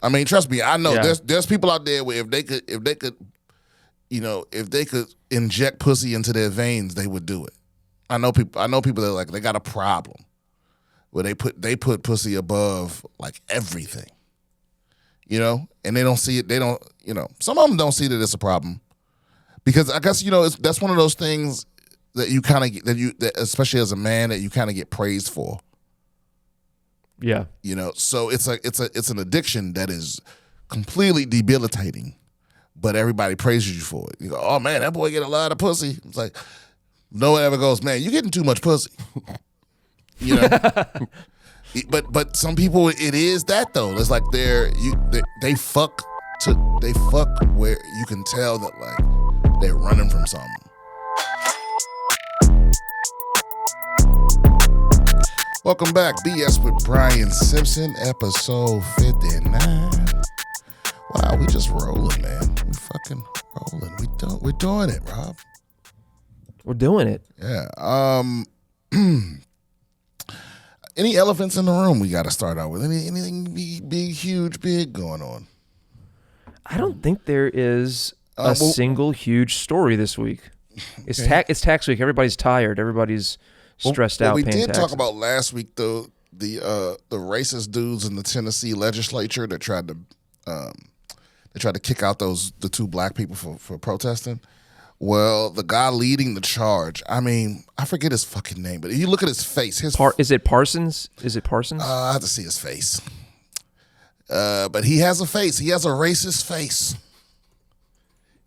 I mean, trust me, I know Yeah. there's people out there where if they could, if they could inject pussy into their veins, they would do it. I know people that like they got a problem where they put pussy above like everything, and they don't see it. They don't, some of them don't see that it's a problem because I guess that's one of those things that you kind of that especially as a man that you kind of get praised for. Yeah. So it's an addiction that is completely debilitating, but everybody praises you for it. You go, oh man, that boy get a lot of pussy. It's like no one ever goes, man, you getting too much pussy. But some people it is that though. It's like they fuck where you can tell that like they're running from something. Welcome back, BS with Brian Simpson, episode 59. Wow, we just rolling, man. We fucking rolling. We're doing it, Rob. We're doing it. Yeah. Any elephants in the room we got to start out with? Anything big, huge, big going on? I don't think there is a single huge story this week. It's tax week. Everybody's tired. Everybody's stressed out. We paying did taxes. talk about last week though the racist dudes in the Tennessee legislature that tried to kick out the two black people for protesting. Well, the guy leading the charge, I mean, I forget his fucking name, but if you look at his face, is it Parsons? Is it Parsons? I have to see his face. But he has a face. He has a racist face.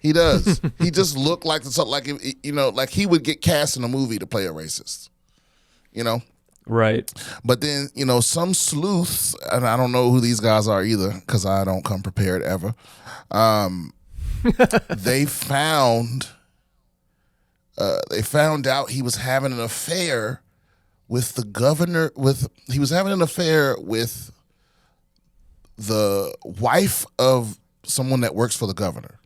He does. He just looked like like he would get cast in a movie to play a racist. Right. But then, some sleuths, and I don't know who these guys are either because I don't come prepared ever. They found out he was having an affair with the governor. He was having an affair with the wife of someone that works for the governor.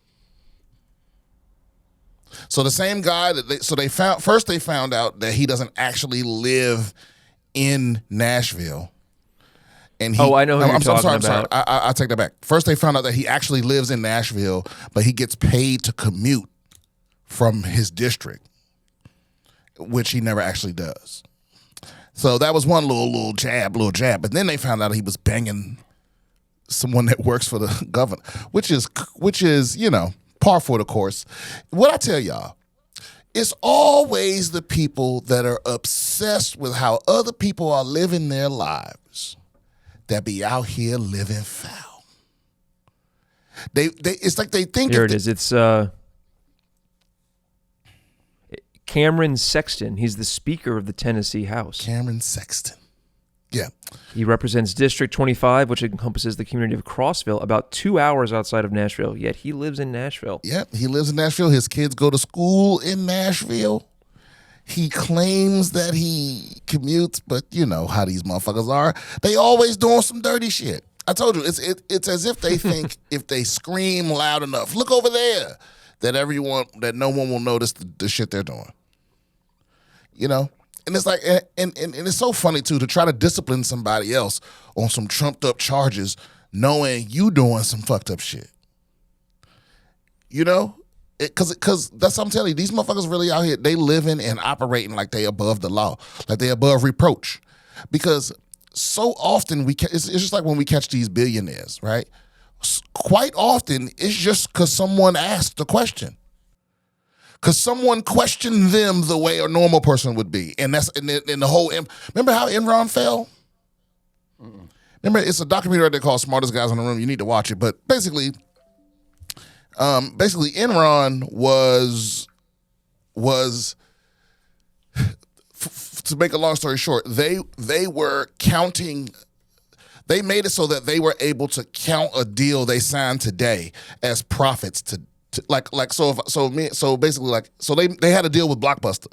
So the same guy they found out that he doesn't actually live in Nashville. And I know who you're talking about. I'm sorry. I take that back. First they found out that he actually lives in Nashville, but he gets paid to commute from his district, which he never actually does. So that was one little jab. But then they found out he was banging someone that works for the governor, which is par for the course. What I tell y'all, it's always the people that are obsessed with how other people are living their lives that be out here living foul. It's like they think. Here it is. It's Cameron Sexton. He's the Speaker of the Tennessee House. Cameron Sexton. Yeah. He represents District 25, which encompasses the community of Crossville, about 2 hours outside of Nashville, yet he lives in Nashville. Yeah, he lives in Nashville. His kids go to school in Nashville. He claims that he commutes, but you know how these motherfuckers are. They always doing some dirty shit. I told you, it's as if they think if they scream loud enough, look over there, that no one will notice the shit they're doing. And it's like, and it's so funny too to try to discipline somebody else on some trumped up charges, knowing you doing some fucked up shit. Because that's what I'm telling you. These motherfuckers really out here. They living and operating like they above the law, like they above reproach. Because so often it's just like when we catch these billionaires, right? Quite often it's just because someone asked a question. Because someone questioned them the way a normal person would be. And that's in the whole... Remember how Enron fell? Mm-mm. Remember, it's a documentary they call Smartest Guys in the Room. You need to watch it. But basically Enron was to make a long story short, they were counting... They made it so that they were able to count a deal they signed today as profits they had a deal with Blockbuster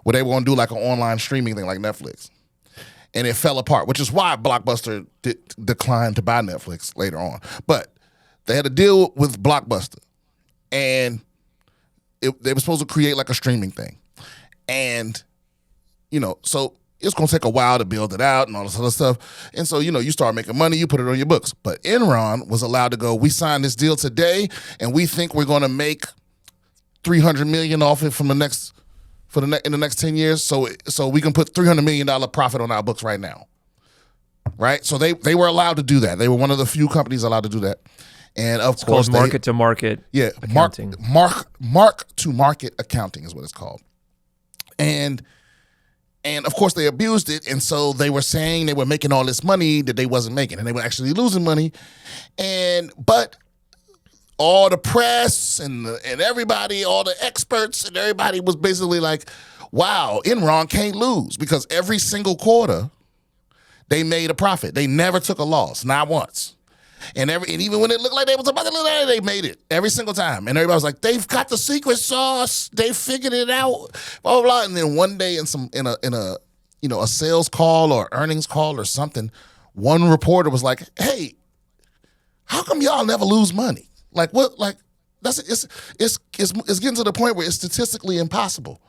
where they were going to do like an online streaming thing like Netflix, and it fell apart, which is why Blockbuster declined to buy Netflix later on. But they had a deal with Blockbuster, and they were supposed to create like a streaming thing, and so it's going to take a while to build it out and all this other stuff. And so, you start making money, you put it on your books. But Enron was allowed to go, we signed this deal today, and we think we're going to make $300 million off it in the next 10 years. So we can put $300 million profit on our books right now. Right? So they were allowed to do that. They were one of the few companies allowed to do that. And of course, called market to market. Yeah, accounting. Mark to market accounting is what it's called. And of course they abused it, and so they were saying they were making all this money that they wasn't making, and they were actually losing money. But all the press and everybody, all the experts and everybody was basically like, "Wow, Enron can't lose," because every single quarter they made a profit. They never took a loss, not once. And even when it looked like they was about to lose, they made it every single time. And everybody was like, "They've got the secret sauce. They figured it out." Blah blah blah. And then one day in a sales call or earnings call or something, one reporter was like, "Hey, how come y'all never lose money? Like what? Like it's getting to the point where it's statistically impossible."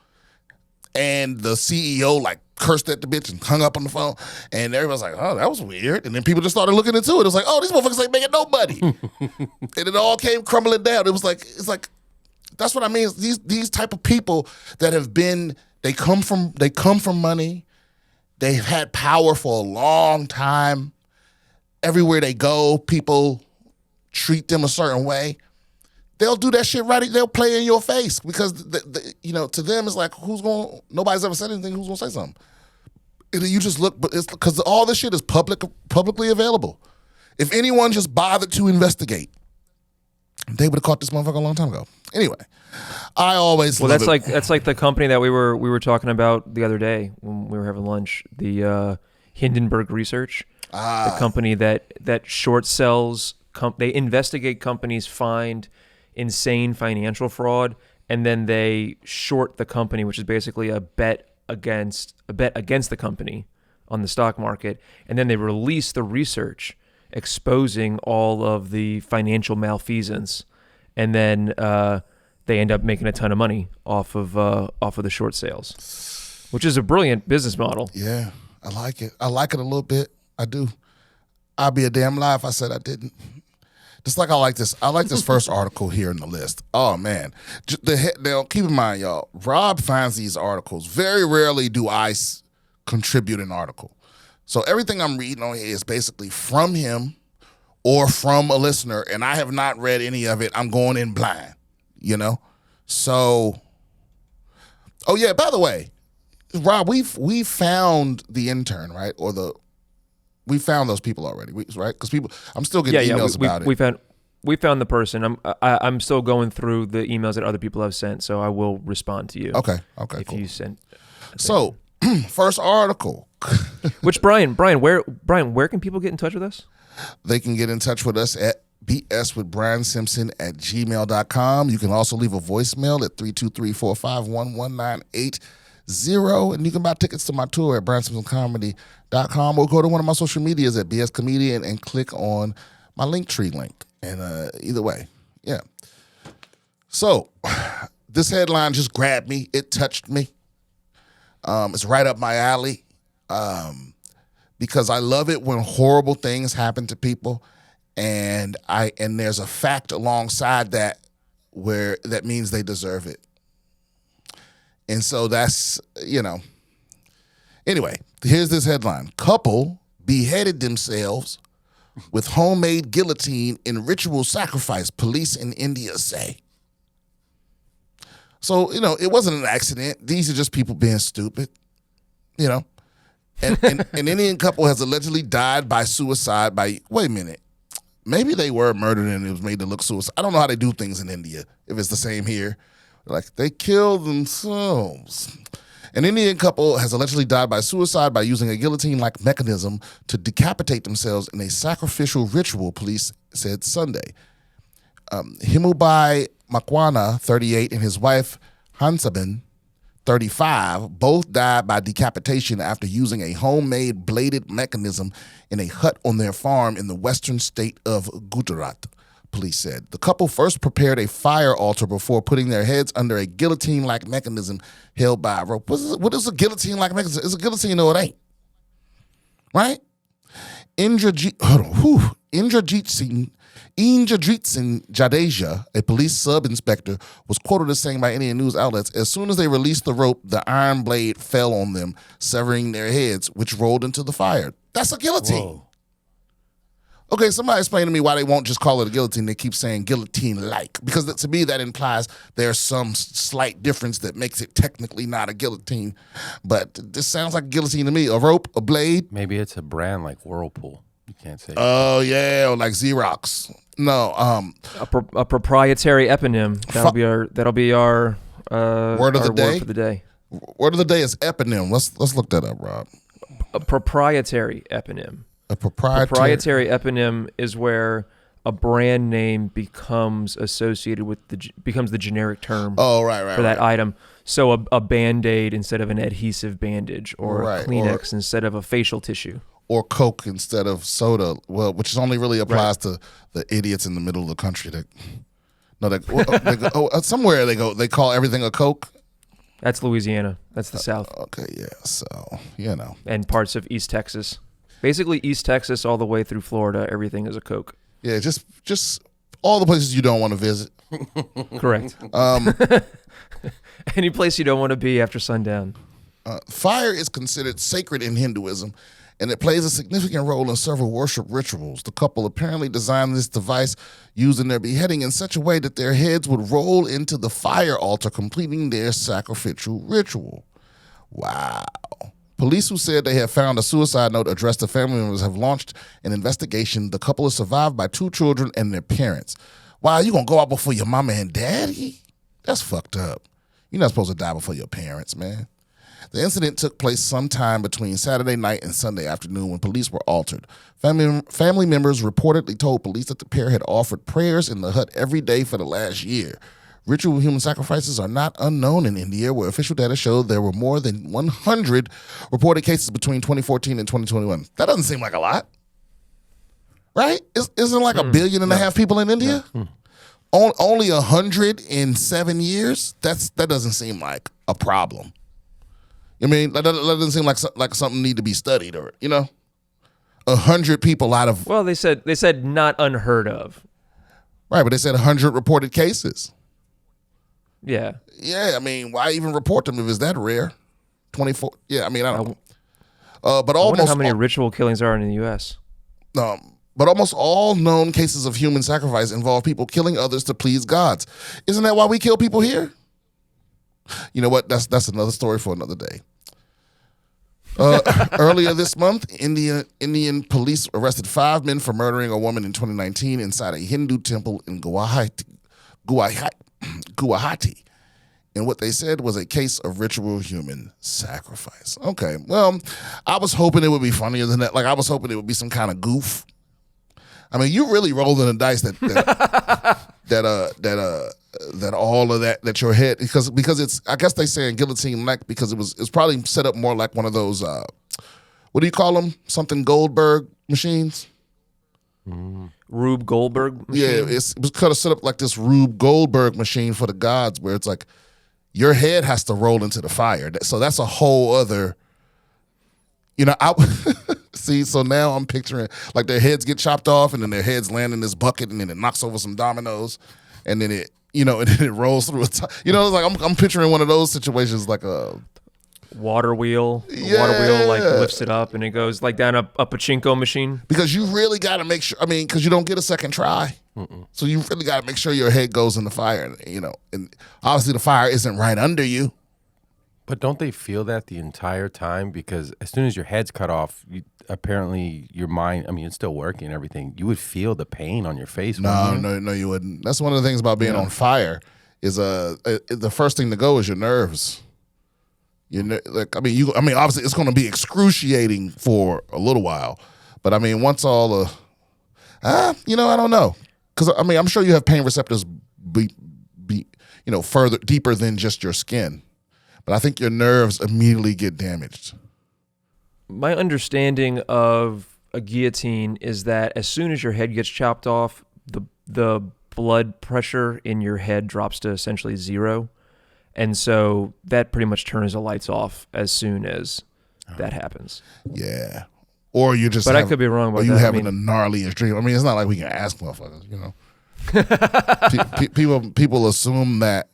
And the CEO like cursed at the bitch and hung up on the phone. And everybody's like, "Oh, that was weird." And then people just started looking into it. It was like, "Oh, these motherfuckers ain't making no money." And it all came crumbling down. It's like that's what I mean. These type of people that have been, they come from money. They've had power for a long time. Everywhere they go, people treat them a certain way. They'll do that shit right. They'll play in your face because, to them, it's like, nobody's ever said anything. Who's going to say something? And you just look, but it's because all this shit is publicly available. If anyone just bothered to investigate, they would have caught this motherfucker a long time ago. Anyway, I always love it. That's like the company that we were talking about the other day when we were having lunch, the Hindenburg Research, the company that short sells. They investigate companies, find insane financial fraud, and then they short the company, which is basically a bet against the company on the stock market, and then they release the research exposing all of the financial malfeasance, and then they end up making a ton of money off of the short sales, which is a brilliant business model. Yeah, I like it. I like it a little bit. I do. I'd be a damn lie if I said I didn't. Just like I like this first article here in the list. Oh, man. Now, keep in mind, y'all, Rob finds these articles. Very rarely do I contribute an article. So everything I'm reading on here is basically from him or from a listener, and I have not read any of it. I'm going in blind, So, oh, yeah, by the way, Rob, we found the intern, right? We found those people already, right? Because I'm still getting emails about it. We found the person. I'm still going through the emails that other people have sent, so I will respond to you. Okay, if cool. You sent. So, first article. Which Brian, where can people get in touch with us? They can get in touch with us at BSwithBrianSimpson at gmail.com. You can also leave a voicemail at 323-451-1980. And you can buy tickets to my tour at BrianSimpsonComedy.com or go to one of my social medias at BS Comedian and click on my Linktree link. And either way, yeah. So this headline just grabbed me. It touched me. It's right up my alley because I love it when horrible things happen to people, and there's a fact alongside that where that means they deserve it. And so that's, Anyway, here's this headline. Couple beheaded themselves with homemade guillotine in ritual sacrifice, police in India say. So, it wasn't an accident. These are just people being stupid, And an Indian couple has allegedly died by suicide wait a minute. Maybe they were murdered and it was made to look suicide. I don't know how they do things in India, if it's the same here. Like, they killed themselves. An Indian couple has allegedly died by suicide by using a guillotine-like mechanism to decapitate themselves in a sacrificial ritual, police said Sunday. Himubai Makwana, 38, and his wife Hansaben, 35, both died by decapitation after using a homemade bladed mechanism in a hut on their farm in the western state of Gujarat, police said. The couple first prepared a fire altar before putting their heads under a guillotine-like mechanism held by a rope. What is a guillotine-like mechanism? It's a guillotine, or it ain't. Right? Indrajit Singh Jadeja, a police sub-inspector, was quoted as saying by Indian news outlets, as soon as they released the rope, the iron blade fell on them, severing their heads, which rolled into the fire. That's a guillotine. Whoa. Okay, somebody explain to me why they won't just call it a guillotine. They keep saying guillotine-like. Because to me, that implies there's some slight difference that makes it technically not a guillotine. But this sounds like a guillotine to me. A rope, a blade. Maybe it's a brand like Whirlpool. You can't say. Oh, yeah, or like Xerox. No. A proprietary eponym. That'll be our word of the day. Word for the day. Word of the day is eponym. Let's look that up, Rob. A proprietary eponym. A proprietary eponym is where a brand name becomes associated with becomes the generic term. Oh, right, for that item. So a Band-Aid instead of an adhesive bandage, or a Kleenex instead of a facial tissue, or Coke instead of soda. Well, which only really applies to the idiots in the middle of the country somewhere they call everything a Coke. That's Louisiana. That's the South. Okay, yeah. So and parts of East Texas. Basically, East Texas all the way through Florida, everything is a Coke. Yeah, just all the places you don't want to visit. Correct. Any place you don't want to be after sundown. Fire is considered sacred in Hinduism, and it plays a significant role in several worship rituals. The couple apparently designed this device used in their beheading in such a way that their heads would roll into the fire altar, completing their sacrificial ritual. Wow. Police who said they had found a suicide note addressed to family members have launched an investigation. The couple is survived by 2 children and their parents. Wow, you gonna go out before your mama and daddy? That's fucked up. You're not supposed to die before your parents, man. The incident took place sometime between Saturday night and Sunday afternoon when police were altered. Family members reportedly told police that the pair had offered prayers in the hut every day for the last year. Ritual human sacrifices are not unknown in India, where official data show there were more than 100 reported cases between 2014 and 2021. That doesn't seem like a lot, right? Isn't like 1.5 billion people in India? Only 100 in 7 years? That doesn't seem like a problem. I mean, that doesn't seem like something need to be studied, or 100 people out of. Well, they said not unheard of. Right, but they said 100 reported cases. Yeah. Yeah, I mean, why even report them if it's that rare? 24. Yeah, I mean, I don't know. But I wonder almost how many ritual killings are in the U.S. But almost all known cases of human sacrifice involve people killing others to please gods. Isn't that why we kill people here? You know what? That's another story for another day. Earlier this month, Indian police arrested 5 men for murdering a woman in 2019 inside a Hindu temple in Guwahati, and what they said was a case of ritual human sacrifice. Okay, well, I was hoping it would be funnier than that. Like, I was hoping it would be some kind of goof. I mean, you really rolling the dice that all of that your head, because it's, I guess they say in guillotine neck because it's probably set up more like one of those what do you call them? Something Goldberg machines. Rube Goldberg machine? Yeah, it was kind of set up like this Rube Goldberg machine for the gods, where it's like your head has to roll into the fire. So that's a whole other, see, so now I'm picturing like their heads get chopped off and then their heads land in this bucket and then it knocks over some dominoes and then it, and then it rolls through it's like I'm picturing one of those situations, like a water wheel. The water wheel like lifts it up and it goes like down a pachinko machine. Because you really got to make sure. I mean, because you don't get a second try, so you really got to make sure your head goes in the fire. And obviously the fire isn't right under you. But don't they feel that the entire time? Because as soon as your head's cut off, apparently your mind, I mean, it's still working and everything. You would feel the pain on your face. No, you wouldn't. That's one of the things about being on fire is the first thing to go is your nerves. Obviously it's going to be excruciating for a little while, but I mean, once all the, I don't know, because I mean, I'm sure you have pain receptors be further deeper than just your skin, but I think your nerves immediately get damaged. My understanding of a guillotine is that as soon as your head gets chopped off, the blood pressure in your head drops to essentially zero. And so that pretty much turns the lights off as soon as that happens. Yeah. Or you just But I could be wrong about or you that. having the gnarliest dream. I mean, it's not like we can ask motherfuckers, you know. People assume that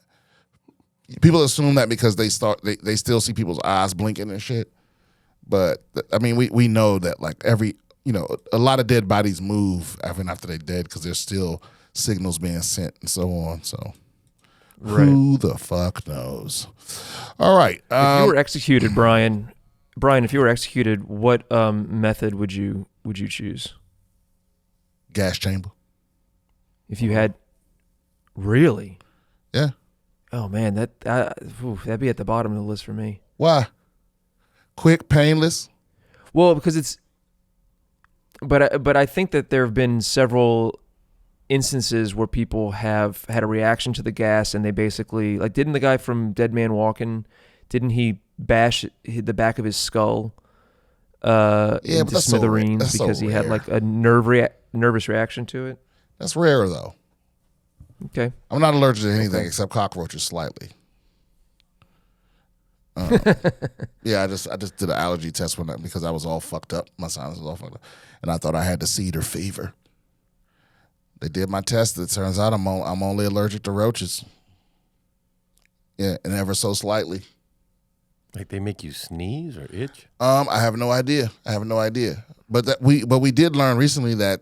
because they still see people's eyes blinking and shit. But I mean, we know that like a lot of dead bodies move even after they're dead because there's still signals being sent and so on. So who the fuck knows? All right. If you were executed, Brian, if you were executed, what method would you choose? Gas chamber. If you had, really? Yeah. Oh man, that'd be at the bottom of the list for me. Why? Quick, painless. Well, because it's. But I think that there have been several instances where people have had a reaction to the gas, and they basically like. Didn't the guy from Dead Man Walking? Didn't he bash the back of his skull? Into smithereens because he had like a nervous reaction to it. That's rare though. Okay. I'm not allergic to anything except cockroaches slightly. Yeah, I just did an allergy test because I was all fucked up. My sinus was all fucked up, and I thought I had the cedar fever. They did my test. It turns out I'm only allergic to roaches. Yeah, and ever so slightly. Like they make you sneeze or itch? I have no idea. But we did learn recently that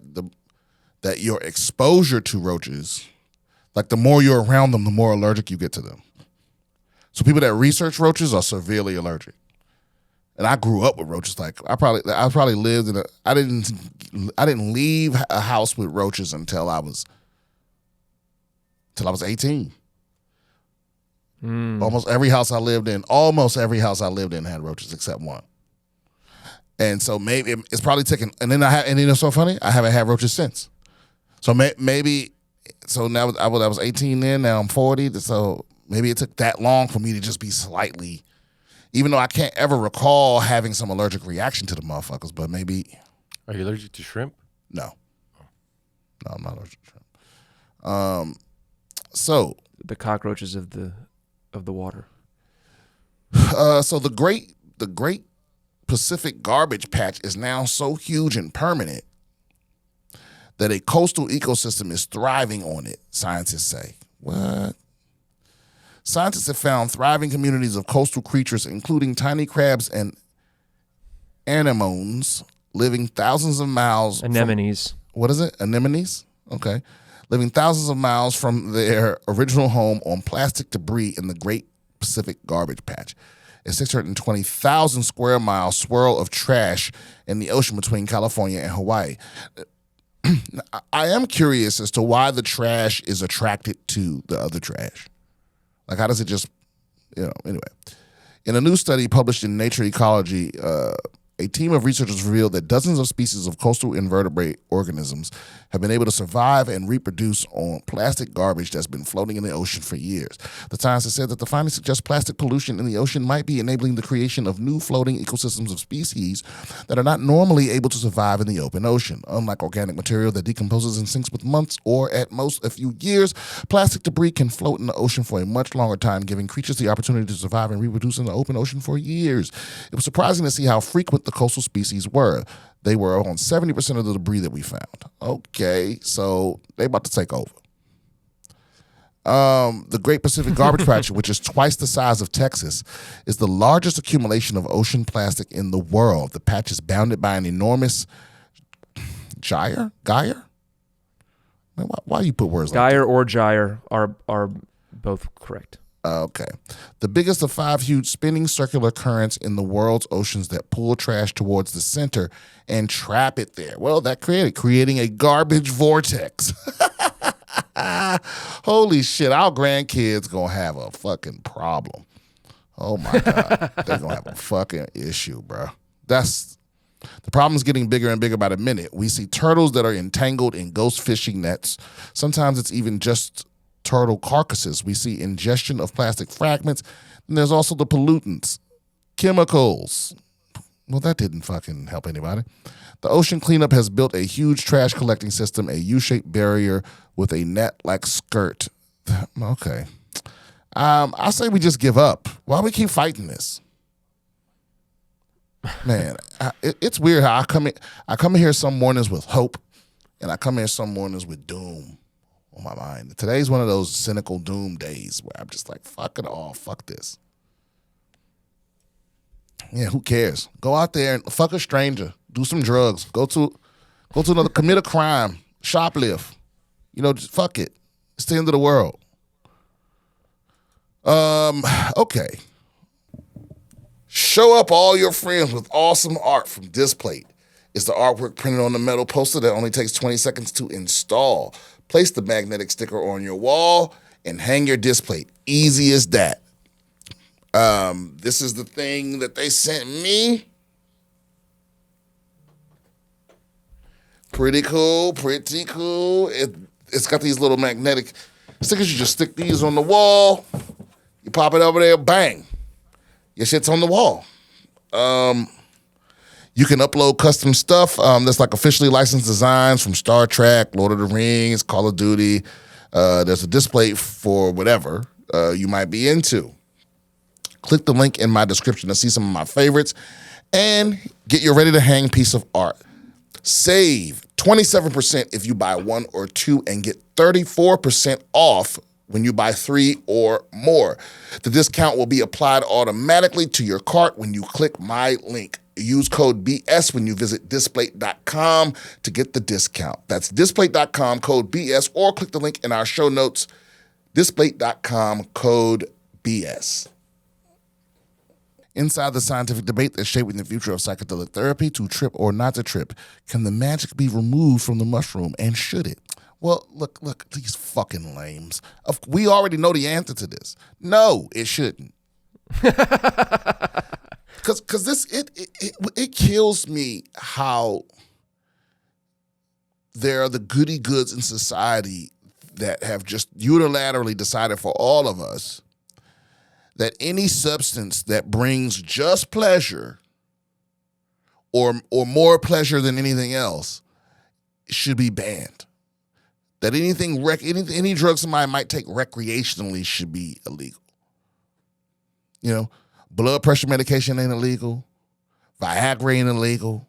your exposure to roaches, like the more you're around them, the more allergic you get to them. So people that research roaches are severely allergic. And I grew up with roaches. Like I probably lived in I didn't leave a house with roaches until I was 18. Almost every house I lived in had roaches except one. And so maybe it's probably taken. And then it's so funny. I haven't had roaches since. So maybe. So now I was 18 then. Now I'm 40. So maybe it took that long for me to just be slightly. Even though I can't ever recall having some allergic reaction to the motherfuckers, but maybe. Are you allergic to shrimp? No, I'm not allergic to shrimp. So the cockroaches of the water. So the great Pacific garbage patch is now so huge and permanent that a coastal ecosystem is thriving on it, scientists say. What? Scientists have found thriving communities of coastal creatures, including tiny crabs and anemones, living thousands of miles. Anemones. What is it? Anemones? Okay. Living thousands of miles from their original home on plastic debris in the Great Pacific Garbage Patch. A 620,000 square mile swirl of trash in the ocean between California and Hawaii. I am curious as to why the trash is attracted to the other trash. Like, how does it just, anyway. In a new study published in Nature Ecology, a team of researchers revealed that dozens of species of coastal invertebrate organisms have been able to survive and reproduce on plastic garbage that's been floating in the ocean for years. The scientists said that the findings suggest plastic pollution in the ocean might be enabling the creation of new floating ecosystems of species that are not normally able to survive in the open ocean. Unlike organic material that decomposes and sinks with months or at most a few years, plastic debris can float in the ocean for a much longer time, giving creatures the opportunity to survive and reproduce in the open ocean for years. It was surprising to see how frequent the coastal species were. They were on 70% of the debris that we found. Okay, so they about to take over. The Great Pacific Garbage Patch, which is twice the size of Texas, is the largest accumulation of ocean plastic in the world. The patch is bounded by an enormous gyre? Why you put words like that? Gyre or gyre are both correct. Okay. The biggest of 5 huge spinning circular currents in the world's oceans that pull trash towards the center and trap it there. Well, that creating a garbage vortex. Holy shit, our grandkids gonna have a fucking problem. Oh my God. They're gonna have a fucking issue, bro. The problem's getting bigger and bigger by the minute. We see turtles that are entangled in ghost fishing nets. Sometimes it's even just turtle carcasses. We see ingestion of plastic fragments. And there's also the pollutants, chemicals. Well, that didn't fucking help anybody. The ocean cleanup has built a huge trash collecting system, a U-shaped barrier with a net-like skirt. Okay. I say we just give up. Why we keep fighting this? Man, it's weird how I come in here some mornings with hope, and I come here some mornings with doom on my mind. Today's one of those cynical doom days where I'm just like, fuck it all, fuck this. Yeah, who cares? Go out there and fuck a stranger, do some drugs, go to another, commit a crime, shoplift. Just fuck it. It's the end of the world. Okay. Show up all your friends with awesome art from Display. It's the artwork printed on the metal poster that only takes 20 seconds to install. Place the magnetic sticker on your wall and hang your display. Easy as that. This is the thing that they sent me. Pretty cool. It's got these little magnetic stickers. You just stick these on the wall. You pop it over there, bang. Your shit's on the wall. You can upload custom stuff that's like officially licensed designs from Star Trek, Lord of the Rings, Call of Duty. There's a display for whatever you might be into. Click the link in my description to see some of my favorites and get your ready-to-hang piece of art. Save 27% if you buy 1 or 2 and get 34% off when you buy 3 or more. The discount will be applied automatically to your cart when you click my link. Use code BS when you visit Display.com to get the discount. That's Display.com, code BS, or click the link in our show notes, Display.com, code BS. Inside the scientific debate that's shaping the future of psychedelic therapy, to trip or not to trip, can the magic be removed from the mushroom, and should it? Well, look, these fucking lames. We already know the answer to this. No, it shouldn't. Because this it kills me how there are the goody goods in society that have just unilaterally decided for all of us that any substance that brings just pleasure or more pleasure than anything else should be banned. That any drug somebody might take recreationally should be illegal. Blood pressure medication ain't illegal. Viagra ain't illegal.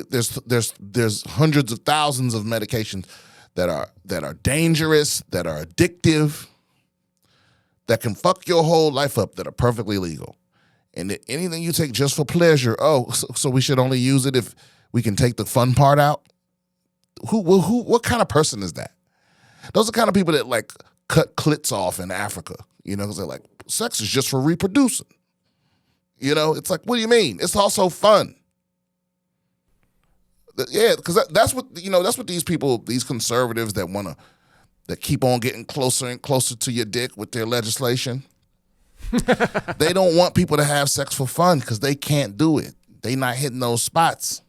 There's hundreds of thousands of medications that are dangerous, that are addictive, that can fuck your whole life up, that are perfectly legal. And that anything you take just for pleasure, so we should only use it if we can take the fun part out? What kind of person is that? Those are the kind of people that like cut clits off in Africa, because they're like, sex is just for reproducing. It's like, what do you mean? It's also fun. Yeah, because that's what these people, these conservatives that keep on getting closer and closer to your dick with their legislation. They don't want people to have sex for fun because they can't do it. They not hitting those spots.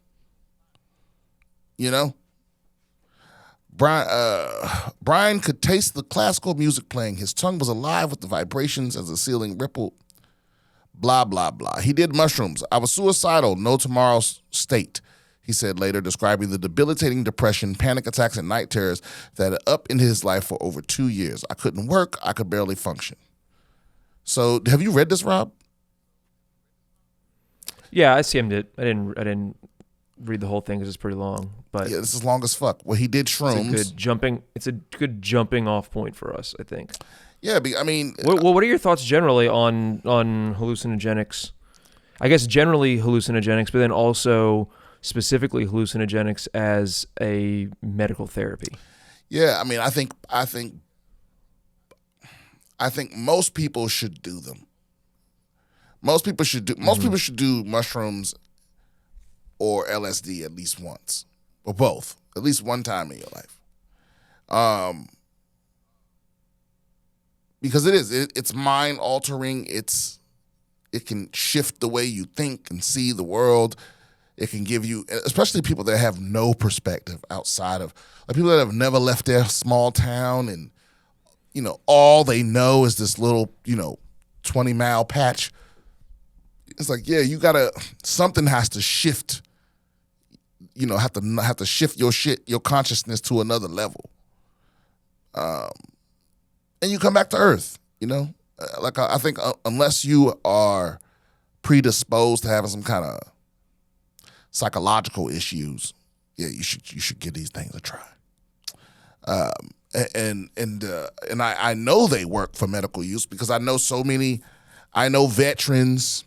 Brian could taste the classical music playing. His tongue was alive with the vibrations as the ceiling rippled. Blah, blah, blah. He did mushrooms. I was suicidal, no tomorrow's state, he said later, describing the debilitating depression, panic attacks, and night terrors that had up into his life for over 2 years. I couldn't work. I could barely function. So, have you read this, Rob? Yeah, I skimmed it. I didn't read the whole thing because it's pretty long. But yeah, this is long as fuck. Well, he did shrooms. It's a good jumping off point for us, I think. Yeah, what are your thoughts generally on hallucinogenics? I guess generally hallucinogenics, but then also specifically hallucinogenics as a medical therapy. Yeah, I think most people should do them. Most people should do mushrooms or LSD at least once, or both, at least one time in your life. Because it's mind altering. It can shift the way you think and see the world. It can give you, especially people that have no perspective outside of, like people that have never left their small town and, all they know is this little, 20-mile patch. It's like, yeah, something has to shift have to shift your consciousness to another level. And you come back to earth, Like I think unless you are predisposed to having some kind of psychological issues, yeah, you should give these things a try. And I know they work for medical use because I know veterans,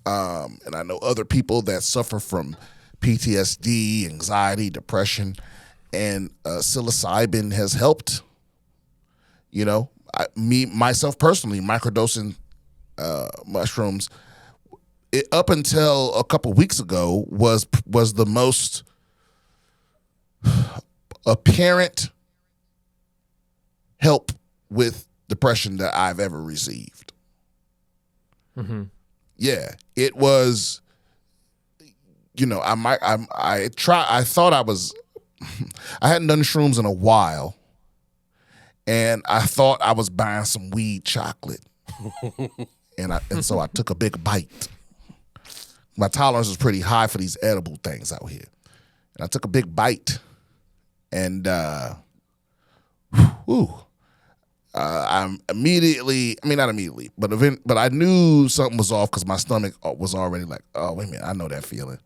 and I know other people that suffer from PTSD, anxiety, depression, and psilocybin has helped. Myself personally, microdosing mushrooms, up until a couple weeks ago was the most apparent help with depression that I've ever received. Mm-hmm. Yeah, it was. I thought I hadn't done shrooms in a while, and I thought I was buying some weed chocolate, and so I took a big bite. My tolerance was pretty high for these edible things out here, and I took a big bite, and I'm immediately, not immediately, but I knew something was off because my stomach was already like, oh, wait a minute, I know that feeling.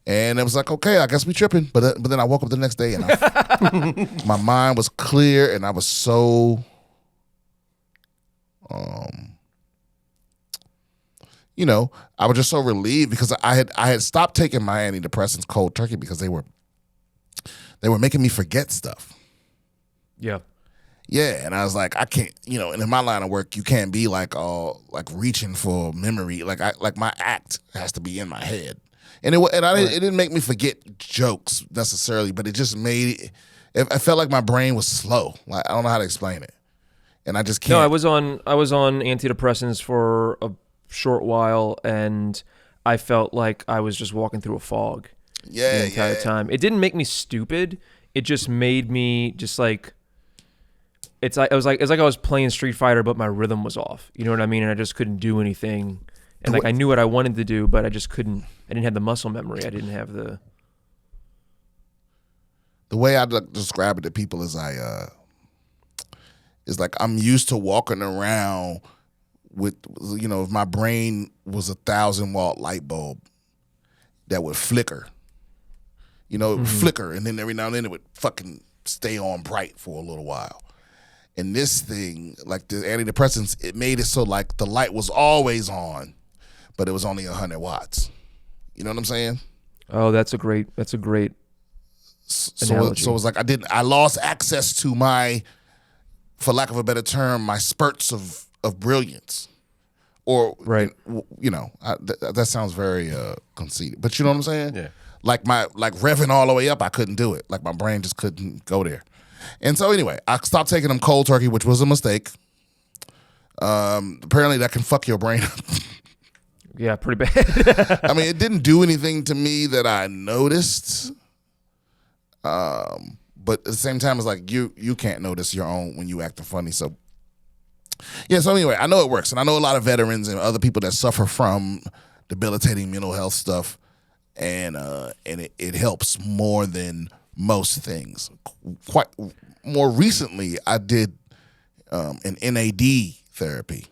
And it was like, okay, I guess we tripping. But then I woke up the next day and my mind was clear and I was so, I was just so relieved because I had stopped taking my antidepressants cold turkey because they were making me forget stuff. Yeah. Yeah, and I was like, I can't, and in my line of work, you can't be like reaching for memory. Like my act has to be in my head, and it didn't make me forget jokes necessarily, but it just made it. I felt like my brain was slow. Like I don't know how to explain it, and I just can't. No, I was on antidepressants for a short while, and I felt like I was just walking through a fog. Yeah, the entire time. It didn't make me stupid. It just made me just like. It's like I was playing Street Fighter, but my rhythm was off. You know what I mean? And I just couldn't do anything. And I knew what I wanted to do, but I just couldn't. I didn't have the muscle memory. I didn't have the. The way I describe it to people is is like I'm used to walking around with, if my brain was a 1,000-watt light bulb that would flicker. It would flicker, and then every now and then it would fucking stay on bright for a little while. And this thing, like the antidepressants, it made it so like the light was always on, but it was only 100 watts. You know what I'm saying? Oh, that's a great analogy. So it was like I lost access to my, for lack of a better term, my spurts of brilliance. Or, right. That sounds very conceited. But you know what I'm saying? Yeah. Like revving all the way up, I couldn't do it. Like my brain just couldn't go there. And so anyway, I stopped taking them cold turkey, which was a mistake. Apparently that can fuck your brain up. Yeah, pretty bad. I mean, it didn't do anything to me that I noticed. But at the same time, it's like you can't notice your own when you acting funny. So yeah, so anyway, I know it works. And I know a lot of veterans and other people that suffer from debilitating mental health stuff. And it helps more than most things. Quite more recently, I did an NAD therapy,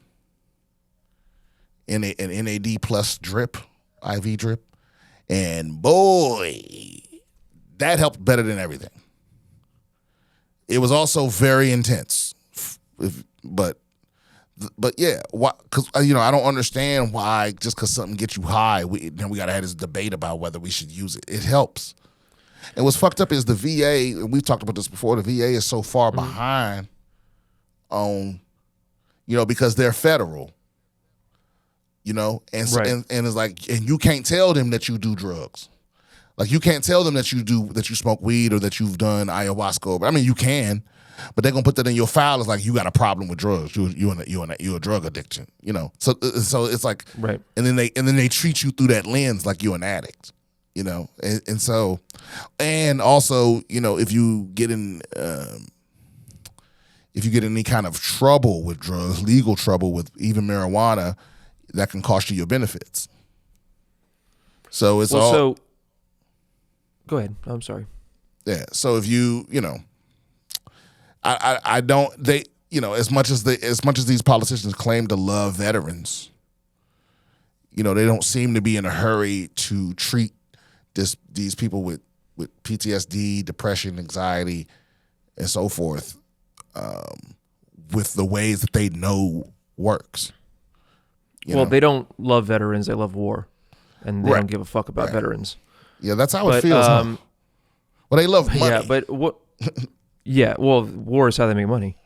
an NAD plus drip, IV drip, and boy, that helped better than everything. It was also very intense, but yeah, why? Because I don't understand why just because something gets you high, then we gotta have this debate about whether we should use it. It helps. And what's fucked up is the VA, and we've talked about this before, the VA is so far behind on, because they're federal, and it's like, and you can't tell them that you do drugs. Like you can't tell them that you smoke weed or that you've done ayahuasca. I mean, you can, but they're gonna put that in your file as like you got a problem with drugs. You a drug addiction. So it's like, right. And then they treat you through that lens like you're an addict. And so, and also, if you get in any kind of trouble with drugs, legal trouble with even marijuana, that can cost you your benefits. So it's go ahead. I'm sorry. Yeah. So if I don't. They, as much as these politicians claim to love veterans, they don't seem to be in a hurry to treat these people with PTSD, depression, anxiety, and so forth, with the ways that they know works. They don't love veterans; they love war, and they don't give a fuck about veterans. Yeah, that's how it feels. Well, they love money. Yeah, but what? Yeah, well, war is how they make money.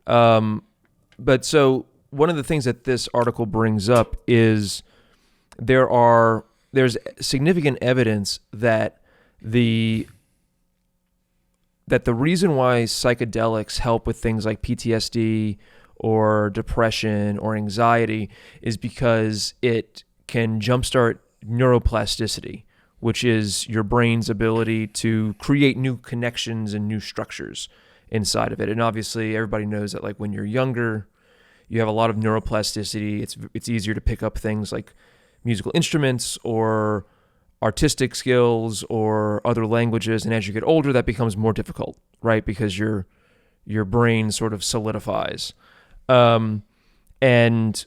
But so one of the things that this article brings up is there's significant evidence that the reason why psychedelics help with things like PTSD or depression or anxiety is because it can jumpstart neuroplasticity, which is your brain's ability to create new connections and new structures inside of it. And obviously everybody knows that, like, when you're younger, you have a lot of neuroplasticity. It's easier to pick up things like musical instruments or artistic skills or other languages. And as you get older, that becomes more difficult, right? Because your brain sort of solidifies. And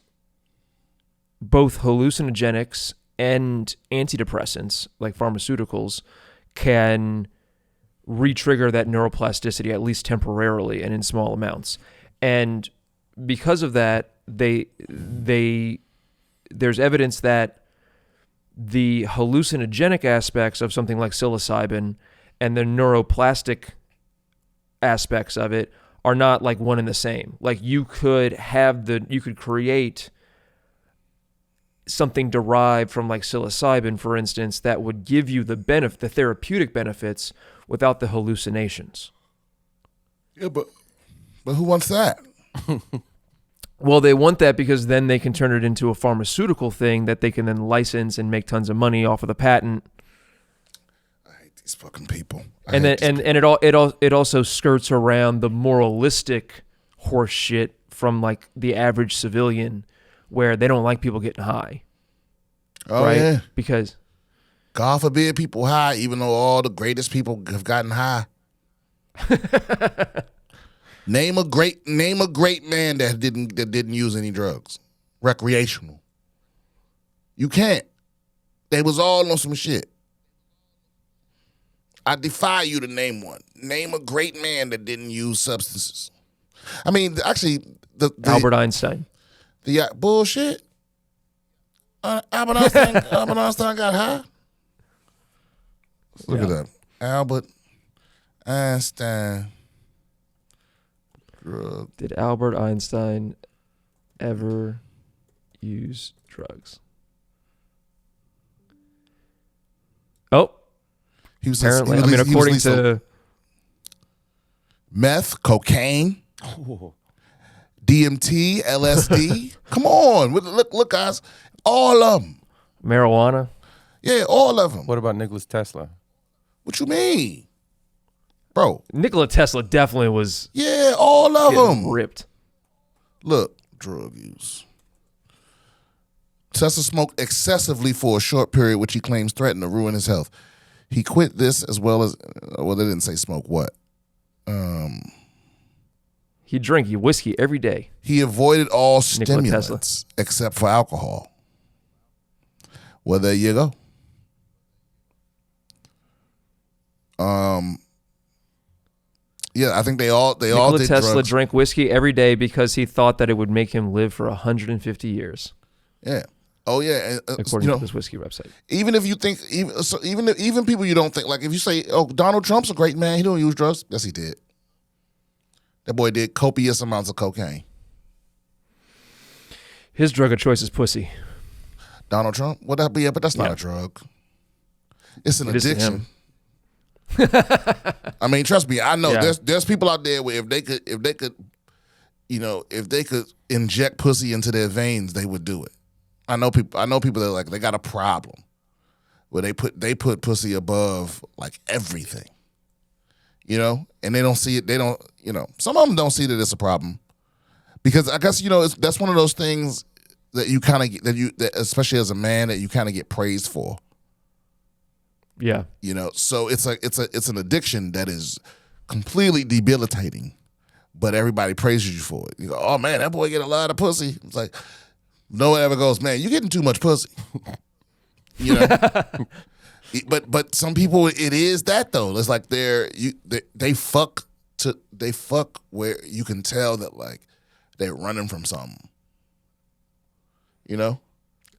both hallucinogenics and antidepressants, like pharmaceuticals, can re-trigger that neuroplasticity, at least temporarily and in small amounts. And because of that, there's evidence that the hallucinogenic aspects of something like psilocybin and the neuroplastic aspects of it are not like one and the same. Like you could create something derived from like psilocybin, for instance, that would give you the therapeutic benefits without the hallucinations. Yeah, but who wants that? Well, they want that because then they can turn it into a pharmaceutical thing that they can then license and make tons of money off of the patent. I hate these fucking people. And it also skirts around the moralistic horse shit from like the average civilian, where they don't like people getting high. Oh, right? Yeah. Because God forbid people high, even though all the greatest people have gotten high. Name a great man that didn't use any drugs, recreational. You can't. They was all on some shit. I defy you to name one. Name a great man that didn't use substances. I mean, actually, the Albert Einstein. The bullshit. Albert Einstein got high. Let's look it up. Albert Einstein. Drug. Did Albert Einstein ever use drugs? Oh, he was apparently. according to meth, cocaine, DMT, LSD. Come on, look, guys, all of them. Marijuana. Yeah, all of them. What about Nikola Tesla? What you mean, bro? Nikola Tesla definitely was. Yeah, all of them ripped. Look, drug use. Tesla smoked excessively for a short period, which he claims threatened to ruin his health. He quit this as well as, well, they didn't say smoke what. He drank whiskey every day. He avoided all Nikola stimulants except for alcohol. Well, there you go. Yeah, I think they all did Tesla drugs. drank whiskey every day because he thought that it would make him live for 150 years. Yeah. Oh yeah. According to this whiskey website. Even if you think, even people you don't think, like if you say, oh, Donald Trump's a great man, he don't use drugs. Yes, he did. That boy did copious amounts of cocaine. His drug of choice is pussy. Donald Trump? Well, but that's not a drug. It's an addiction. I mean, trust me, I know there's people out there where if they could inject pussy into their veins, they would do it. I know people that like they got a problem where they put pussy above like everything. And they don't see it. They don't, some of them don't see that it's a problem because I guess, that's one of those things that you kind of that especially as a man, that you kind of get praised for. Yeah. You know, so it's an addiction that is completely debilitating, but everybody praises you for it. You go, oh man, that boy get a lot of pussy. It's like no one ever goes, man, you getting too much pussy. You know. But some people, it is that though. It's like they fuck where you can tell that like they're running from something. You know,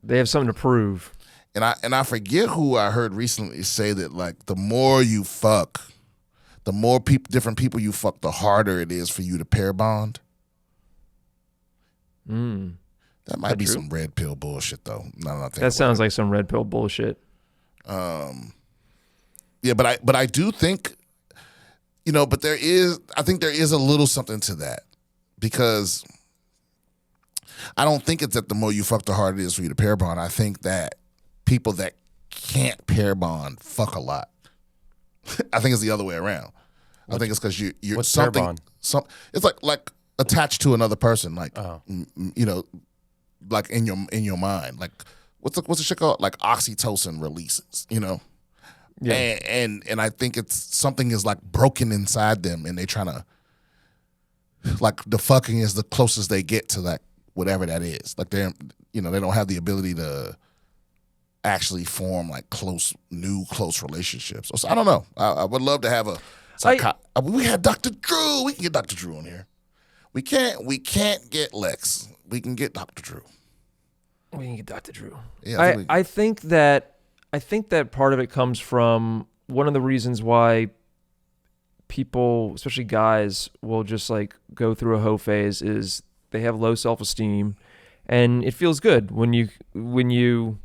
they have something to prove. And I forget who I heard recently say that like the more you fuck, the more different people you fuck, the harder it is for you to pair bond. That might be some red pill bullshit though. That sounds like some red pill bullshit. Yeah, but I do think, you know, but I think there is a little something to that, because I don't think it's that the more you fuck, the harder it is for you to pair bond. I think that people that can't pair bond fuck a lot. I think it's the other way around. I think it's because you're what's something. pair bond? It's like attached to another person, like you know, like in your mind, like what's the shit called? Like oxytocin releases, you know. Yeah. And I think it's something is like broken inside them, and they trying to, like, the fucking is the closest they get to that whatever that is. Like they don't have the ability to actually form like close relationships. So I don't know. I would love to have we had Dr. Drew. We can get Dr. Drew on here. We can't get Lex. We can get Dr. Drew. We can get Dr. Drew. Yeah, I think that part of it comes from one of the reasons why people, especially guys, will just like go through a hoe phase is they have low self-esteem, and it feels good when you feel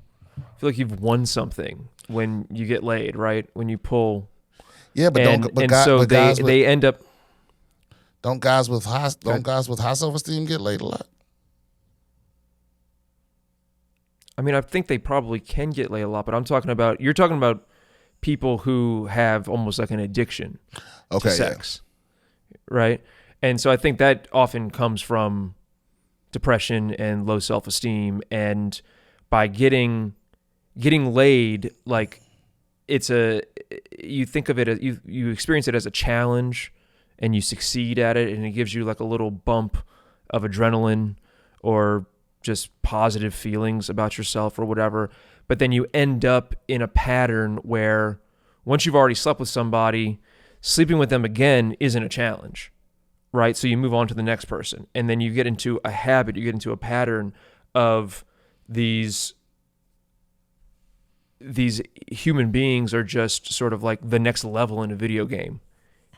like you've won something when you get laid, right? When you pull. Yeah, but they end up. Don't guys with high self-esteem get laid a lot? I mean, I think they probably can get laid a lot, but you're talking about people who have almost like an addiction to sex, right? And so I think that often comes from depression and low self-esteem, and by getting laid, like you think of it as you experience it as a challenge, and you succeed at it, and it gives you like a little bump of adrenaline or just positive feelings about yourself or whatever. But then you end up in a pattern where once you've already slept with somebody, sleeping with them again isn't a challenge, right? So you move on to the next person, and then you get into a habit, you get into a pattern of these human beings are just sort of like the next level in a video game.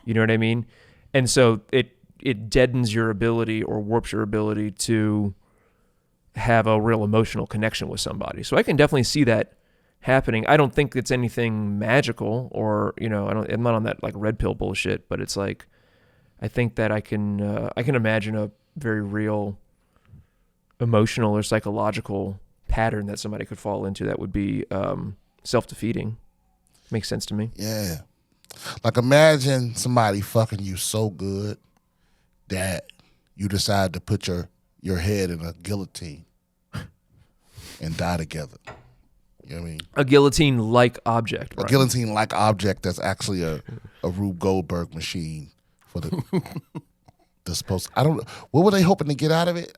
You know what I mean? And so it deadens your ability or warps your ability to have a real emotional connection with somebody. So I can definitely see that happening. I don't think it's anything magical, or, you know, I'm not on that like red pill bullshit, but it's like, I think that I can imagine a very real emotional or psychological pattern that somebody could fall into that would be self-defeating. Makes sense to me. Yeah. Like imagine somebody fucking you so good that you decide to put your head in a guillotine and die together. You know what I mean? A guillotine-like object. A guillotine-like object that's actually a Rube Goldberg machine for the supposed. I don't. What were they hoping to get out of it?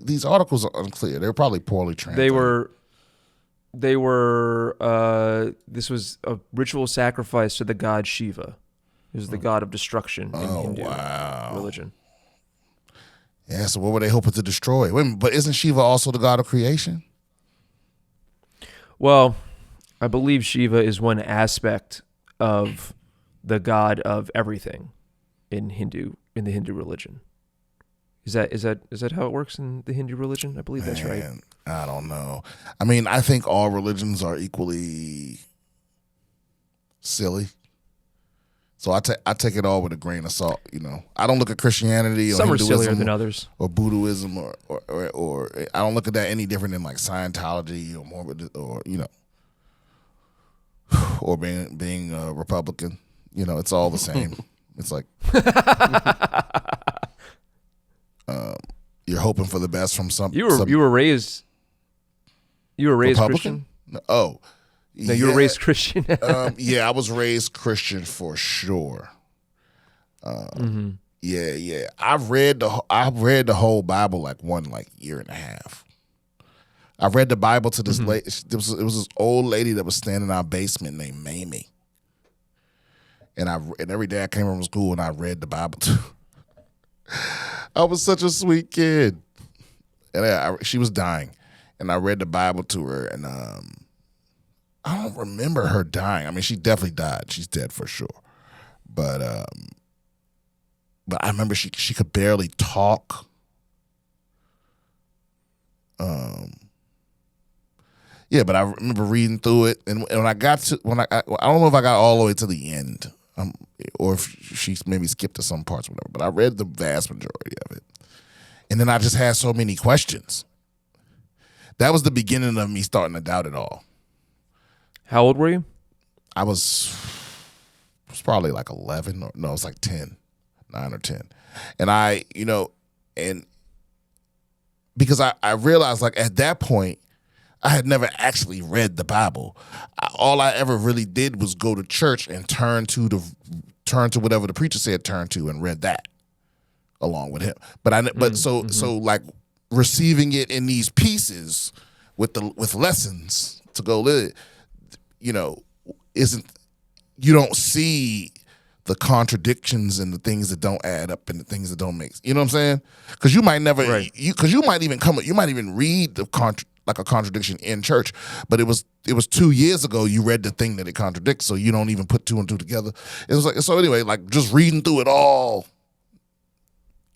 These articles are unclear. They were probably poorly translated. They were. This was a ritual sacrifice to the god Shiva, who's the god of destruction in Hindu religion. Yeah. So what were they hoping to destroy? Wait a minute, but isn't Shiva also the god of creation? Well, I believe Shiva is one aspect of the god of everything in the Hindu religion. Is that how it works in the Hindu religion? I believe that's right. I don't know. I mean, I think all religions are equally silly. So I take it all with a grain of salt. You know, I don't look at Christianity or some Hinduism are sillier than others, or Buddhism or I don't look at that any different than like Scientology or Mormon or, you know, or being a Republican. You know, it's all the same. It's like you're hoping for the best from some. You were raised Republican? Christian. Oh, No, you were raised Christian. yeah, I was raised Christian for sure. Yeah. I've read the whole Bible like year and a half. I read the Bible to this lady. It was this old lady that was standing in our basement named Mamie. And every day I came from school and I read the Bible to her. I was such a sweet kid. And she was dying. And I read the Bible to her, and I don't remember her dying. I mean, she definitely died. She's dead for sure. But I remember she could barely talk. Yeah, but I remember reading through it, and when I got to I don't know if I got all the way to the end, or if she maybe skipped to some parts, or whatever. But I read the vast majority of it, and then I just had so many questions. That was the beginning of me starting to doubt it all. How old were you? I was probably like 11, it was like 10, 9 or 10, and because I realized like at that point, I had never actually read the Bible. All I ever really did was go to church and turn to whatever the preacher said turn to, and read that along with him. But so like receiving it in these pieces with lessons to go live, you don't see the contradictions and the things that don't add up and the things that don't make. You know what I'm saying? Because you might never, because you might even read like a contradiction in church, but it was 2 years ago you read the thing that it contradicts, so you don't even put two and two together. It was like, so anyway, like just reading through it all,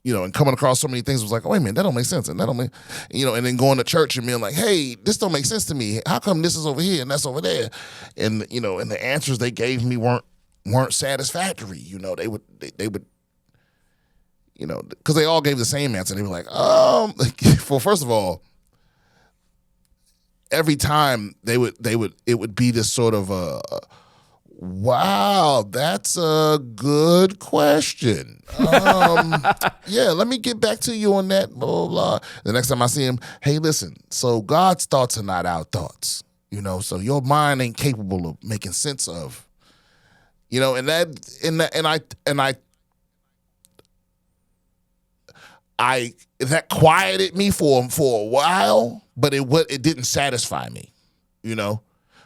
and coming across so many things was like, oh, wait a minute, that don't make sense, and that don't make, and then going to church and being like, hey, this don't make sense to me. How come this is over here and that's over there? And and the answers they gave me weren't satisfactory. They would because they all gave the same answer. They were like, well, first of all, every time it would be this sort of wow, that's a good question. Yeah, let me get back to you on that, blah, blah, blah. The next time I see him, hey, listen, so God's thoughts are not our thoughts, so your mind ain't capable of making sense of, and that quieted me for a while, but it didn't satisfy me,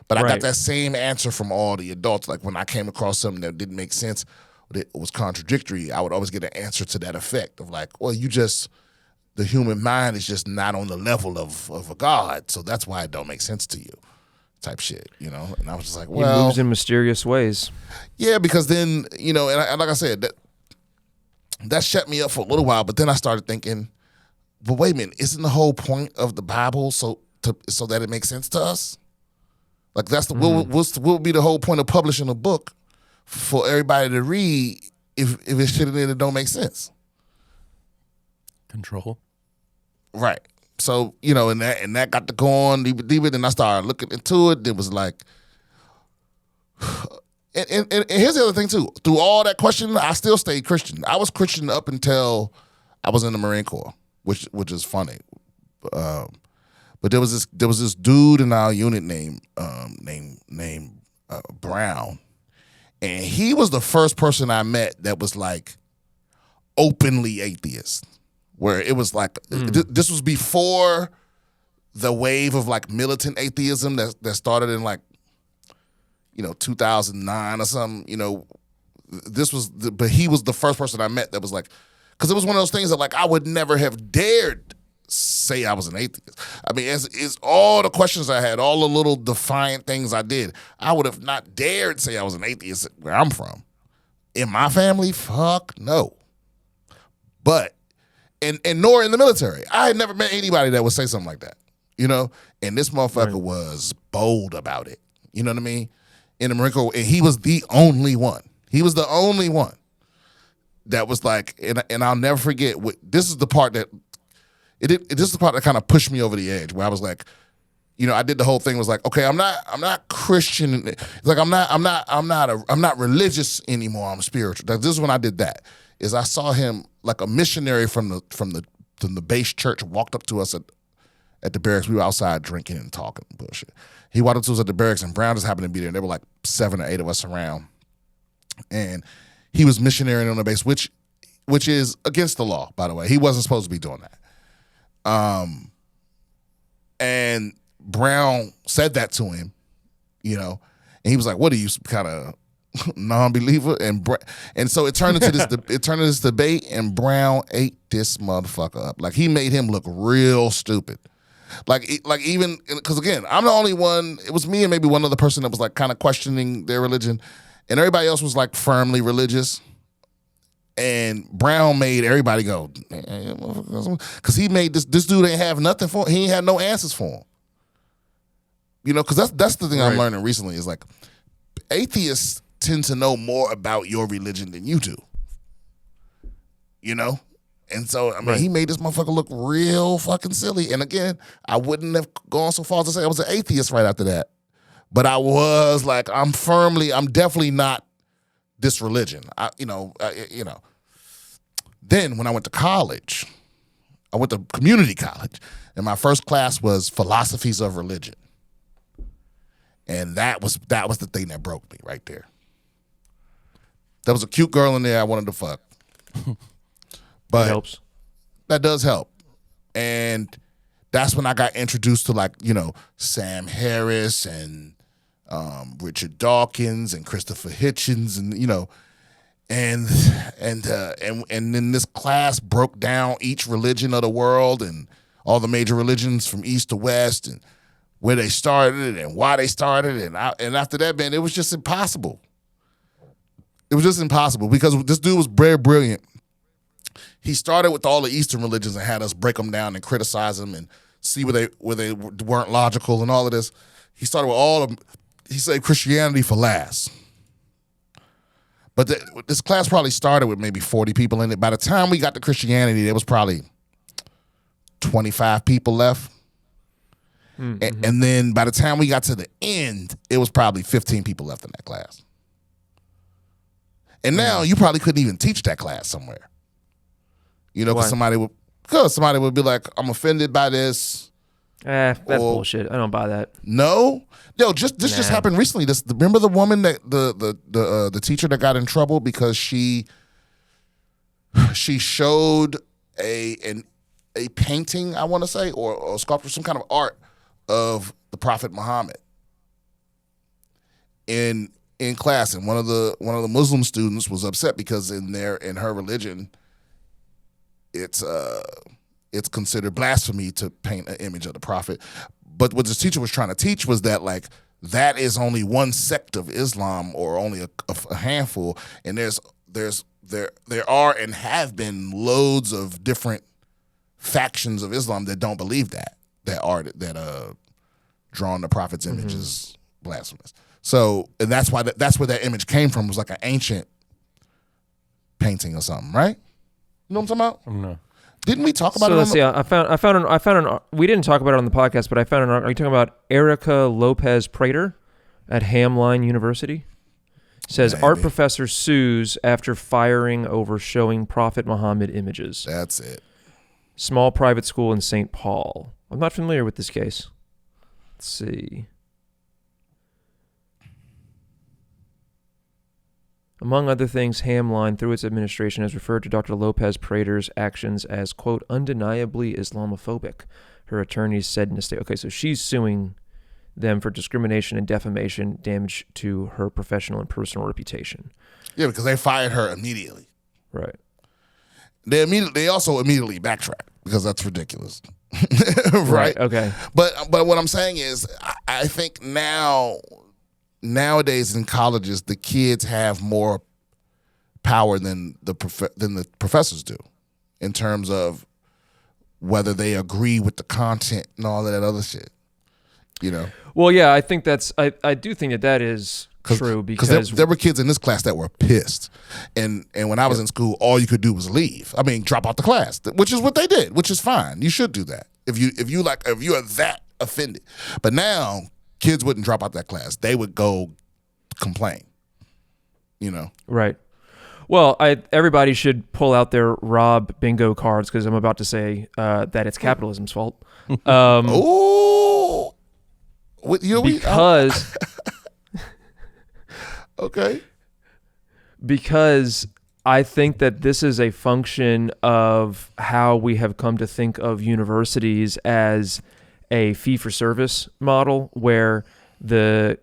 But I got that same answer from all the adults. Like when I came across something that didn't make sense, it was contradictory, I would always get an answer to that effect of like, well, the human mind is just not on the level of a God, so that's why it don't make sense to you, type shit, And I was just like, well, he moves in mysterious ways. Yeah, because then and like I said, that shut me up for a little while, but then I started thinking, but wait a minute, isn't the whole point of the Bible so that it makes sense to us? Like that's what would be the whole point of publishing a book for everybody to read if it's shit in it that don't make sense? Control. Right. So, and that got to go on deeper, and I started looking into it. It was like, and here's the other thing too. Through all that questioning, I still stayed Christian. I was Christian up until I was in the Marine Corps, which is funny. But there was this dude in our unit named Brown, and he was the first person I met that was like openly atheist. Where it was like this was before the wave of like militant atheism that started in like 2009 or something. But he was the first person I met that was like, because it was one of those things that like I would never have dared say I was an atheist. I mean, it's all the questions I had, all the little defiant things I did, I would have not dared say I was an atheist where I'm from. In my family, fuck no. But, and nor in the military. I had never met anybody that would say something like that, And this motherfucker was bold about it. You know what I mean? In the Marine Corps, and he was the only one. He was the only one that was like, and I'll never forget, this is the part that, this is the part that kind of pushed me over the edge, where I was like, I did the whole thing, was like, okay, I'm not Christian. It's like I'm not religious anymore. I'm spiritual. This is when I did that. Is I saw him like a missionary from the the base church walked up to us at the barracks. We were outside drinking and talking and bullshit. He walked up to us at the barracks, and Brown just happened to be there. And there were like 7 or 8 of us around. And he was missionarying on the base, which is against the law, by the way. He wasn't supposed to be doing that. And Brown said that to him, you know, and he was like, "What are you, kind of non-believer?" And so it turned into this debate, and Brown ate this motherfucker up. Like, he made him look real stupid. Like even because again, I'm the only one. It was me and maybe one other person that was like kind of questioning their religion, and everybody else was like firmly religious. And Brown made everybody go, because he made this dude ain't have nothing for him. He ain't had no answers for him. You know, because that's the thing I'm learning recently is like atheists tend to know more about your religion than you do. You know? And so, I mean, he made this motherfucker look real fucking silly. And again, I wouldn't have gone so far as to say I was an atheist right after that. But I was like, I'm definitely not this religion. Then when I went to college, I went to community college, and my first class was philosophies of religion. And that was the thing that broke me right there. There was a cute girl in there I wanted to fuck. But that helps. That does help. And that's when I got introduced to, like, you know, Sam Harris and Richard Dawkins and Christopher Hitchens, and you know, and then this class broke down each religion of the world and all the major religions from east to west and where they started and why they started, and after that, man, it was just impossible. It was just impossible because this dude was very brilliant. He started with all the Eastern religions and had us break them down and criticize them and see where they weren't logical and all of this. He started with all of them. He said Christianity for last. But this class probably started with maybe 40 people in it. By the time we got to Christianity, there was probably 25 people left. Mm-hmm. And then by the time we got to the end, it was probably 15 people left in that class. And now you probably couldn't even teach that class somewhere. You know, because somebody would be like, "I'm offended by this." That's bullshit. I don't buy that. No, this just happened recently. Remember the woman that the teacher that got in trouble because she showed a painting, I want to say, or sculpture, some kind of art of the Prophet Muhammad in class, and one of the Muslim students was upset because in her religion, it's considered blasphemy to paint an image of the prophet. But what this teacher was trying to teach was that, like, that is only one sect of Islam, or only a handful, and there are and have been loads of different factions of Islam that don't believe that drawing the prophet's image is blasphemous. So, and that's why that's where that image came from. It was like an ancient painting or something, right? You know what I'm talking about? No. Didn't we talk about it? So let's see. I found we didn't talk about it on the podcast, but I found are you talking about Erica Lopez Prater at Hamline University? Says art professor sues after firing over showing Prophet Muhammad images. That's it. Small private school in St. Paul. I'm not familiar with this case. Let's see. Among other things, Hamline, through its administration, has referred to Dr. Lopez Prater's actions as, quote, undeniably Islamophobic. Her attorneys said in a statement. Okay, so she's suing them for discrimination and defamation, damage to her professional and personal reputation. Yeah, because they fired her immediately. Right. They also immediately backtracked because that's ridiculous. Right? Okay. But what I'm saying is, I think nowadays in colleges, the kids have more power than the professors do, in terms of whether they agree with the content and all of that other shit. You know. Well, yeah, I think I do think that is true, because there were kids in this class that were pissed, and when I was in school, all you could do was leave. I mean, drop out the class, which is what they did, which is fine. You should do that if you are that offended. But now kids wouldn't drop out that class; they would go complain. You know, right? Well, everybody should pull out their Rob bingo cards because I'm about to say that it's capitalism's fault. Oh, because okay. Because I think that this is a function of how we have come to think of universities as a fee-for-service model where the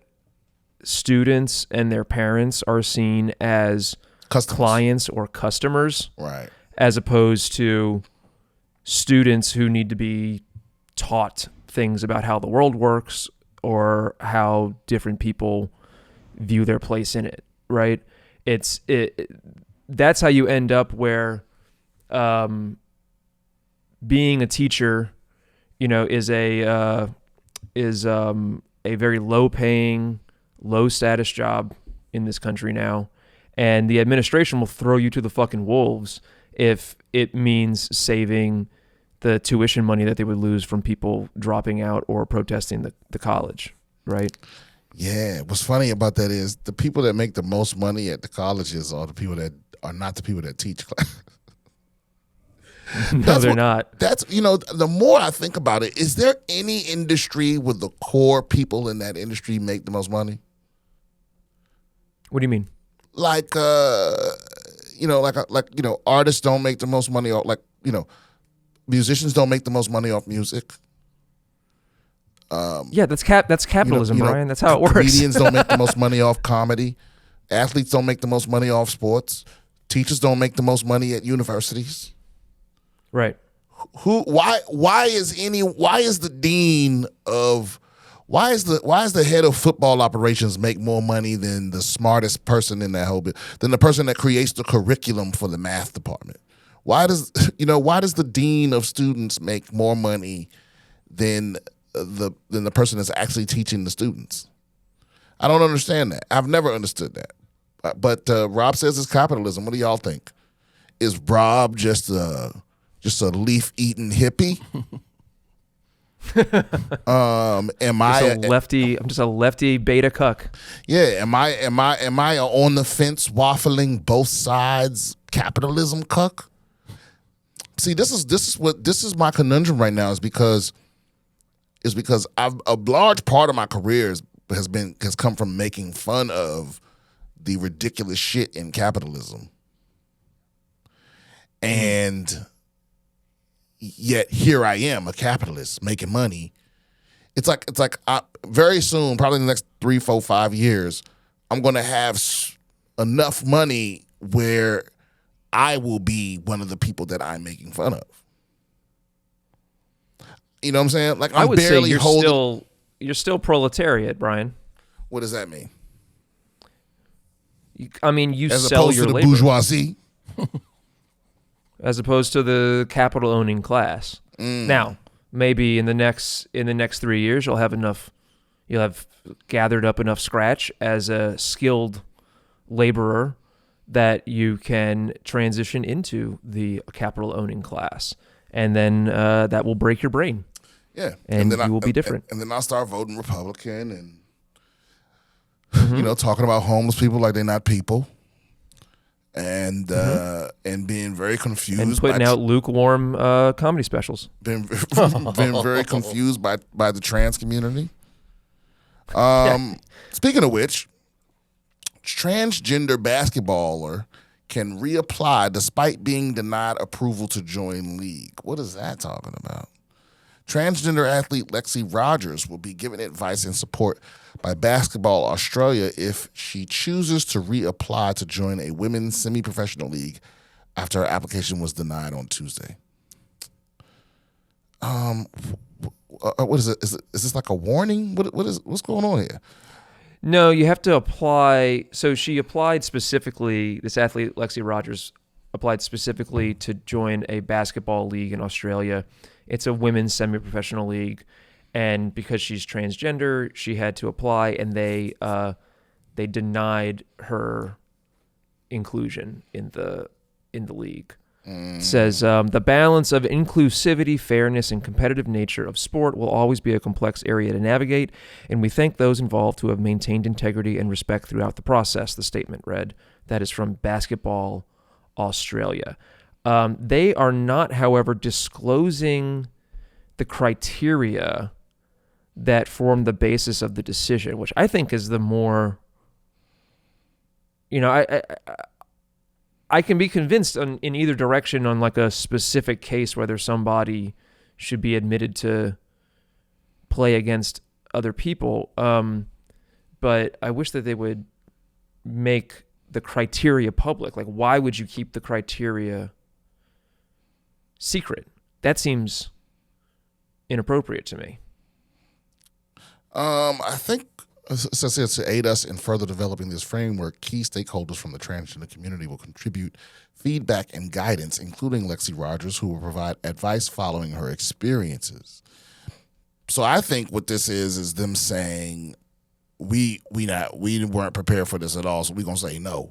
students and their parents are seen as clients or customers, right? As opposed to students who need to be taught things about how the world works or how different people view their place in it, right? That's how you end up where being a teacher, is a very low-paying, low-status job in this country now, and the administration will throw you to the fucking wolves if it means saving the tuition money that they would lose from people dropping out or protesting the college, right? Yeah, what's funny about that is the people that make the most money at the colleges are the people that are not the people that teach class. No, they're not. That's, the more I think about it, is there any industry where the core people in that industry make the most money? What do you mean? Like, artists don't make the most money off, musicians don't make the most money off music. Yeah, that's capitalism, Brian. That's how it works. Comedians don't make the most money off comedy. Athletes don't make the most money off sports. Teachers don't make the most money at universities. Right. Why is the head of football operations make more money than the smartest person in that whole than the person that creates the curriculum for the math department? Why does the dean of students make more money than the person that's actually teaching the students? I don't understand that. I've never understood that. But Rob says it's capitalism. What do y'all think? Is Rob just a leaf-eating hippie? I'm just a lefty beta cuck. Yeah, am I a on the fence waffling both sides capitalism cuck? See, this is my conundrum right now is because a large part of my career has come from making fun of the ridiculous shit in capitalism. And yet here I am, a capitalist making money. It's like very soon, probably in the next 3, 4, 5 years, I'm going to have enough money where I will be one of the people that I'm making fun of. You know what I'm saying? Like I would say you're still proletariat, Brian. What does that mean? You As sell opposed your to the labor. bourgeoisie? As opposed to the capital owning class. Now, maybe in the next 3 years you'll have gathered up enough scratch as a skilled laborer that you can transition into the capital owning class. And then that will break your brain. Yeah. And then you will be different. And then I'll start voting Republican and talking about homeless people like they're not people. And being very confused and putting out lukewarm comedy specials. Been very confused by the trans community. Speaking of which, transgender basketballer can reapply despite being denied approval to join league. What is that talking about? Transgender athlete Lexi Rogers will be given advice and support by Basketball Australia if she chooses to reapply to join a women's semi-professional league after her application was denied on Tuesday. What is it? Is this like a warning? What's going on here? No, you have to apply. So she applied specifically, this athlete, Lexi Rogers, applied specifically to join a basketball league in Australia. It's a women's semi-professional league. And because she's transgender, she had to apply, and they denied her inclusion in the league. It says, the balance of inclusivity, fairness, and competitive nature of sport will always be a complex area to navigate, and we thank those involved who have maintained integrity and respect throughout the process, the statement read. That is from Basketball Australia. They are not, however, disclosing the criteria that form the basis of the decision, which I think is the more, I can be convinced in either direction on like a specific case whether somebody should be admitted to play against other people. But I wish that they would make the criteria public. Like, why would you keep the criteria secret? That seems inappropriate to me. I think to aid us in further developing this framework, key stakeholders from the transgender community will contribute feedback and guidance, including Lexi Rogers, who will provide advice following her experiences. So I think what this is them saying we weren't prepared for this at all, so we're gonna say no.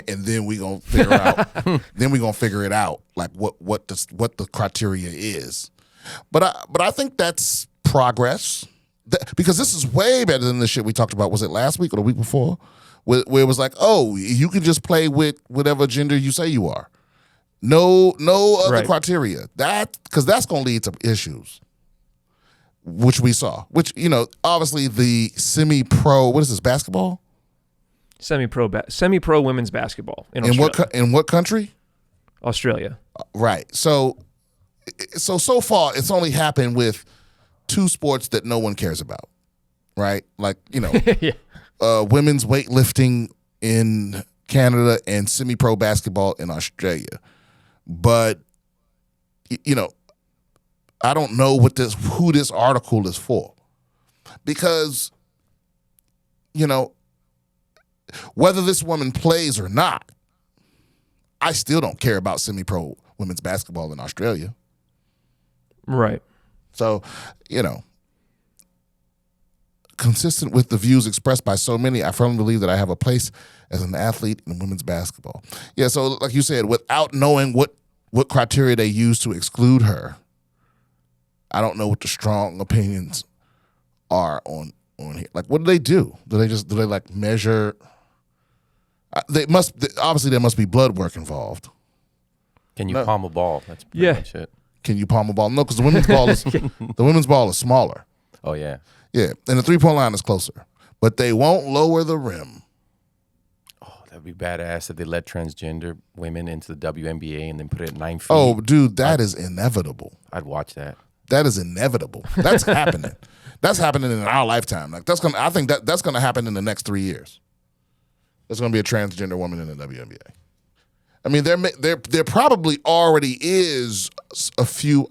And then we're gonna figure it out like what the criteria is. But I think that's progress. Because this is way better than the shit we talked about. Was it last week or the week before? Where it was like, oh, you can just play with whatever gender you say you are. No other criteria. Because that's going to lead to issues, which we saw. Which, obviously the semi-pro, what is this, basketball? Semi-pro women's basketball in Australia. In what country? Australia. Right. So far, it's only happened with two sports that no one cares about, right? Like, Yeah. Women's weightlifting in Canada and semi-pro basketball in Australia. But, I don't know who this article is for. Because, whether this woman plays or not, I still don't care about semi-pro women's basketball in Australia. Right. So, consistent with the views expressed by so many, I firmly believe that I have a place as an athlete in women's basketball. Yeah, so like you said, without knowing what criteria they use to exclude her, I don't know what the strong opinions are on here. Like, what do they do? Do they like measure? There must be blood work involved. Can you palm a ball? That's pretty much it. Can you palm a ball? No, because the women's ball is smaller. Oh yeah. Yeah, and the 3-point line is closer. But they won't lower the rim. Oh, that'd be badass if they let transgender women into the WNBA and then put it at 9 feet. Oh, dude, that is inevitable. I'd watch that. That is inevitable. That's happening. That's happening in our lifetime. Like I think that's gonna happen in the next 3 years. There's gonna be a transgender woman in the WNBA. I mean, there probably already is a few.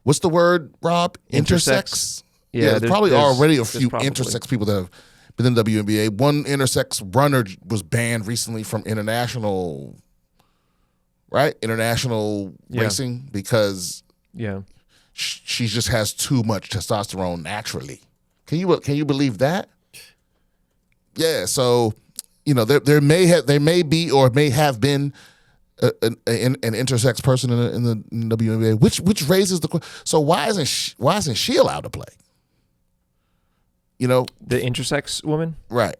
What's the word, Rob? Intersex. Yeah, there's probably already a few intersex people that have been in the WNBA. One intersex runner was banned recently from international racing because she just has too much testosterone naturally. Can you believe that? Yeah, so. There may be or may have been an intersex person in the WNBA, which raises the question. So why isn't she allowed to play? The intersex woman, right?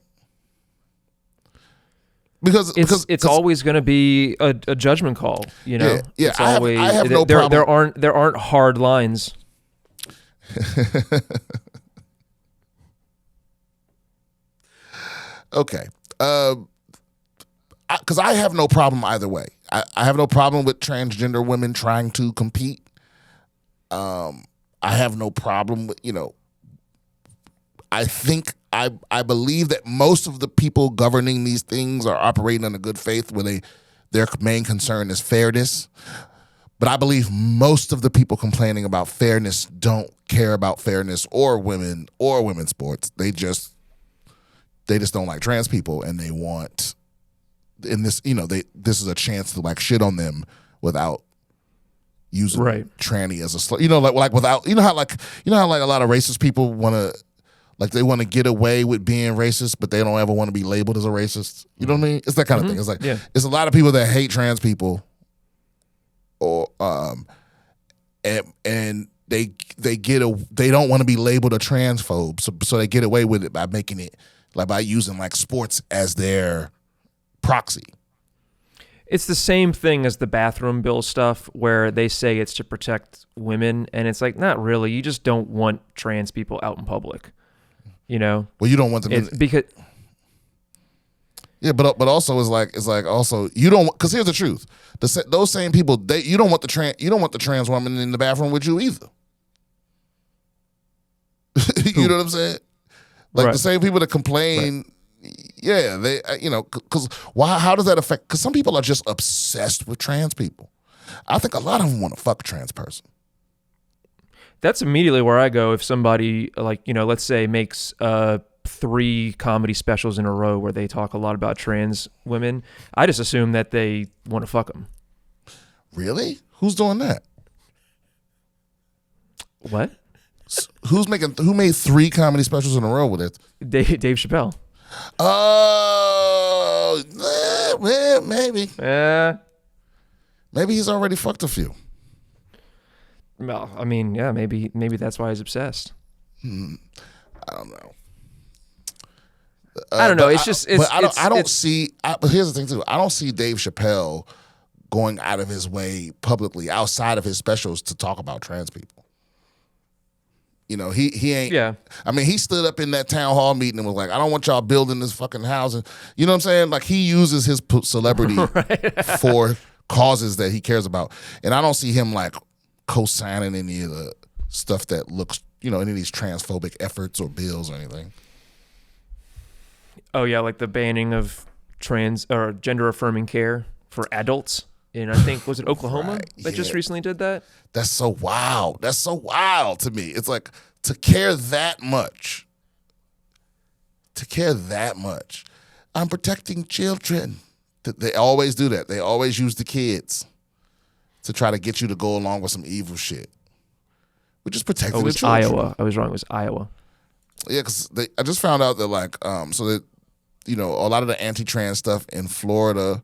Because it's always going to be a judgment call. Yeah. It's I have no problem. There aren't hard lines. Okay. Because I have no problem either way. I have no problem with transgender women trying to compete. I have no problem with, I believe that most of the people governing these things are operating in a good faith where their main concern is fairness. But I believe most of the people complaining about fairness don't care about fairness or women or women's sports. They just don't like trans people, and they want this is a chance to like shit on them without using tranny as a slur. Without how a lot of racist people want to Like they want to get away with being racist, but they don't ever want to be labeled as a racist. You know what I mean? It's that kind of thing. It's like it's a lot of people that hate trans people, or and they don't want to be labeled a transphobe, so they get away with it by making it like by using like sports as their proxy. It's the same thing as the bathroom bill stuff where they say it's to protect women, and it's like, not really. You just don't want trans people out in public, you know? Well, you don't want them because yeah, but also it's like also you don't, because here's the truth: those same people, you don't want the trans woman in the bathroom with you either. You know what I'm saying? Like the same people that complain. Right. Yeah, they, because why? How does that affect? Because some people are just obsessed with trans people. I think a lot of them want to fuck a trans person. That's immediately where I go if somebody, like, let's say makes 3 comedy specials in a row where they talk a lot about trans women. I just assume that they want to fuck them. Really? Who's doing that? What? Who made 3 comedy specials in a row with it? Dave Chappelle. Oh, well, maybe. Maybe he's already fucked a few. Well, I mean, yeah, maybe that's why he's obsessed. I don't know. I don't know. It's just. I don't see. But here's the thing too. I don't see Dave Chappelle going out of his way publicly outside of his specials to talk about trans people. He ain't. Yeah. I mean, he stood up in that town hall meeting and was like, "I don't want y'all building this fucking house." And you know what I'm saying? Like, he uses his celebrity for causes that he cares about, and I don't see him like co-signing any of the stuff that looks, any of these transphobic efforts or bills or anything. Oh yeah, like the banning of trans or gender affirming care for adults. And I think, was it Oklahoma that just recently did that? That's so wild. That's so wild to me. It's like, to care that much. I'm protecting children. They always do that. They always use the kids to try to get you to go along with some evil shit. We're just protecting the children. Iowa. I was wrong. It was Iowa. Yeah, because I just found out that so that, a lot of the anti-trans stuff in Florida,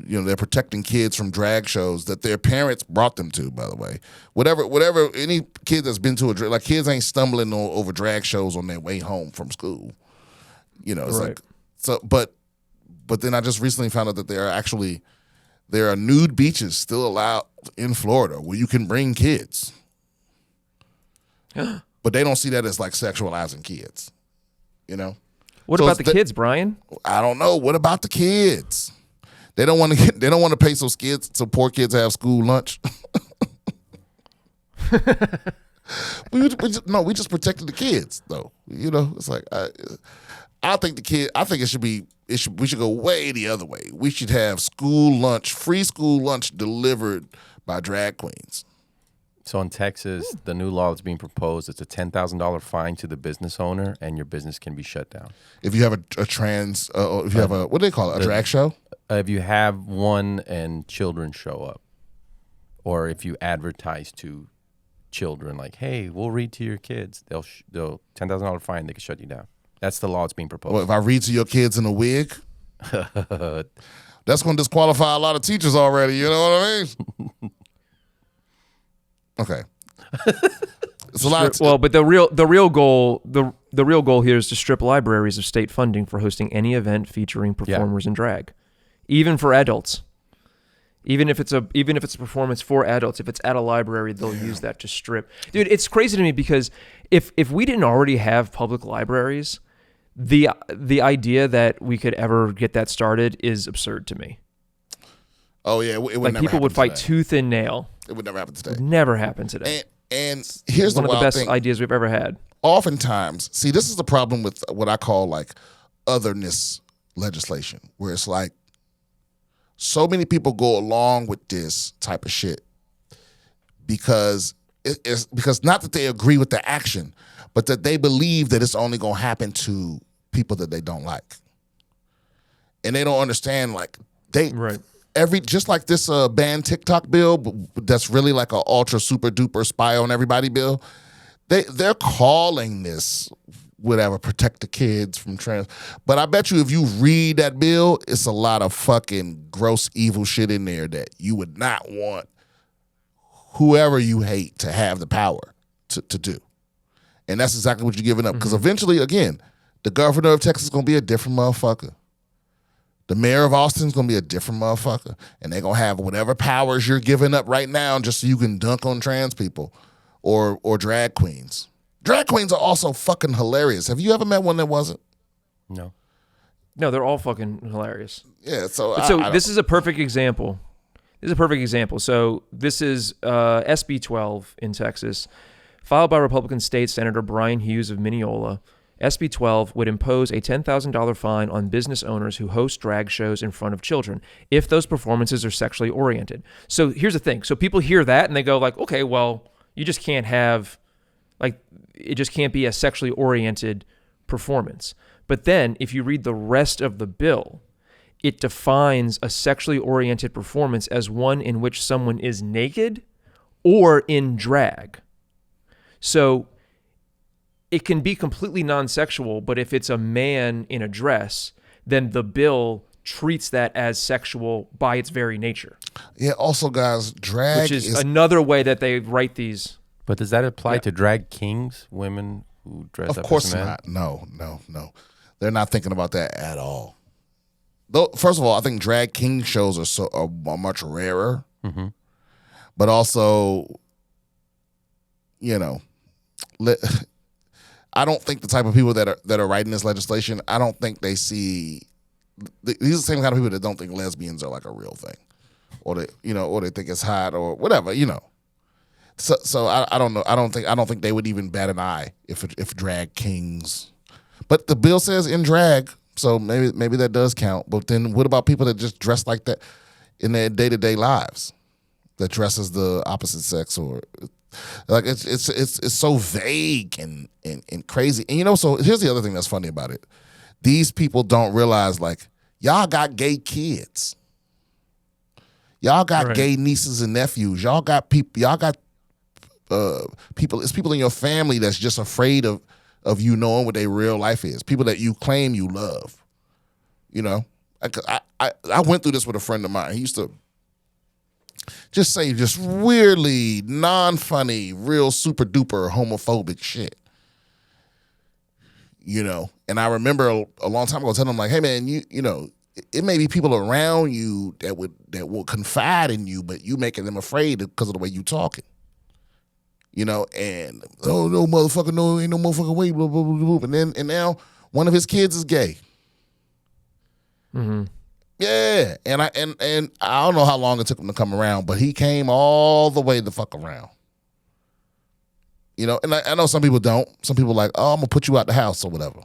they're protecting kids from drag shows that their parents brought them to, by the way. Whatever, any kid that's been to like, kids ain't stumbling over drag shows on their way home from school. It's like, so, but then I just recently found out that there are nude beaches still allowed in Florida where you can bring kids. But they don't see that as like sexualizing kids, What about the kids, Brian? I don't know. What about the kids? They don't want to pay so poor kids have school lunch. we just protected the kids though. It's like I think we should go way the other way. We should have free school lunch delivered by drag queens. So in Texas, the new law that's being proposed, it's a $10,000 fine to the business owner, and your business can be shut down. If you have a trans, if you have what do they call it, a drag show? If you have one and children show up, or if you advertise to children like, "Hey, we'll read to your kids," they'll $10,000 fine. They can shut you down. That's the law that's being proposed. Well, if I read to your kids in a wig, that's going to disqualify a lot of teachers already. You know what I mean? Okay. It's a lot. But the real goal here is to strip libraries of state funding for hosting any event featuring performers in drag, even for adults. Even if it's a performance for adults, if it's at a library, they'll use that to strip. Dude, it's crazy to me because if we didn't already have public libraries, the idea that we could ever get that started is absurd to me. Oh yeah, it would like never people would fight today. Tooth and nail. It would never happen today. It would never happen today. And here's one the of the best thing. ideas we've ever had. Oftentimes, see, this is the problem with what I call like otherness legislation, where it's like so many people go along with this type of shit because not that they agree with the action, but that they believe that it's only going to happen to people that they don't like, and they don't understand just like this ban TikTok bill, that's really like a ultra super duper spy on everybody bill. they're calling this whatever, protect the kids from trans. But I bet you if you read that bill, it's a lot of fucking gross, evil shit in there that you would not want whoever you hate to have the power to do. And that's exactly what you're giving up. Because eventually, again, the governor of Texas is going to be a different motherfucker. The mayor of Austin's going to be a different motherfucker. And they're going to have whatever powers you're giving up right now just so you can dunk on trans people or drag queens. Drag queens are also fucking hilarious. Have you ever met one that wasn't? No. No, they're all fucking hilarious. Yeah, so this is a perfect example. So this is SB 12 in Texas, filed by Republican State Senator Brian Hughes of Mineola. SB 12 would impose a $10,000 fine on business owners who host drag shows in front of children if those performances are sexually oriented. So here's the thing. So people hear that and they go like, okay, well, you just can't have, like, it just can't be a sexually oriented performance. But then if you read the rest of the bill, it defines a sexually oriented performance as one in which someone is naked or in drag. So it can be completely non-sexual, but if it's a man in a dress, then the bill treats that as sexual by its very nature. Yeah, also, guys, drag which is another way that they write these. But does that apply to drag kings, women who dress up as men? Of course not. No. They're not thinking about that at all. Though, first of all, I think drag king shows are much rarer. Mm-hmm. But also, I don't think the type of people that are writing this legislation, I don't think they see. These are the same kind of people that don't think lesbians are like a real thing, or they think it's hot or whatever. So I don't know. I don't think they would even bat an eye if drag kings. But the bill says in drag, so maybe that does count. But then what about people that just dress like that in their day-to-day lives, that dress as the opposite sex, or like it's so vague and crazy. And so here's the other thing that's funny about it. These people don't realize, like, y'all got gay kids. Y'all got gay nieces and nephews. Y'all got people. It's people in your family that's just afraid of you knowing what their real life is. People that you claim you love. I went through this with a friend of mine. He used to just say just weirdly non-funny, real super duper homophobic shit. And I remember a long time ago telling him, like, hey man, it may be people around you that will confide in you, but you making them afraid because of the way you talking. And no motherfucker, no, ain't no motherfucking way, blah blah blah blah. And now one of his kids is gay. Mm-hmm. Yeah, and I don't know how long it took him to come around, but he came all the way the fuck around. And I know some people don't. Some people are like, oh, I'm gonna put you out the house or whatever.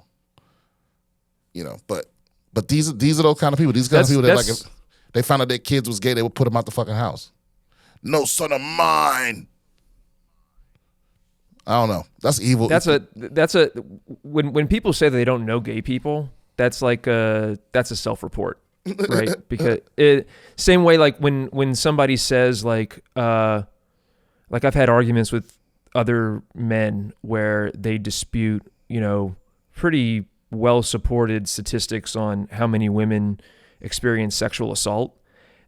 But these are those kind of people. These kind of people that, like, if they found out their kids was gay, they would put them out the fucking house. No son of mine. I don't know. That's evil. When people say that they don't know gay people, that's a self-report, right? Because same way, like when somebody says like I've had arguments with other men where they dispute, pretty well-supported statistics on how many women experience sexual assault.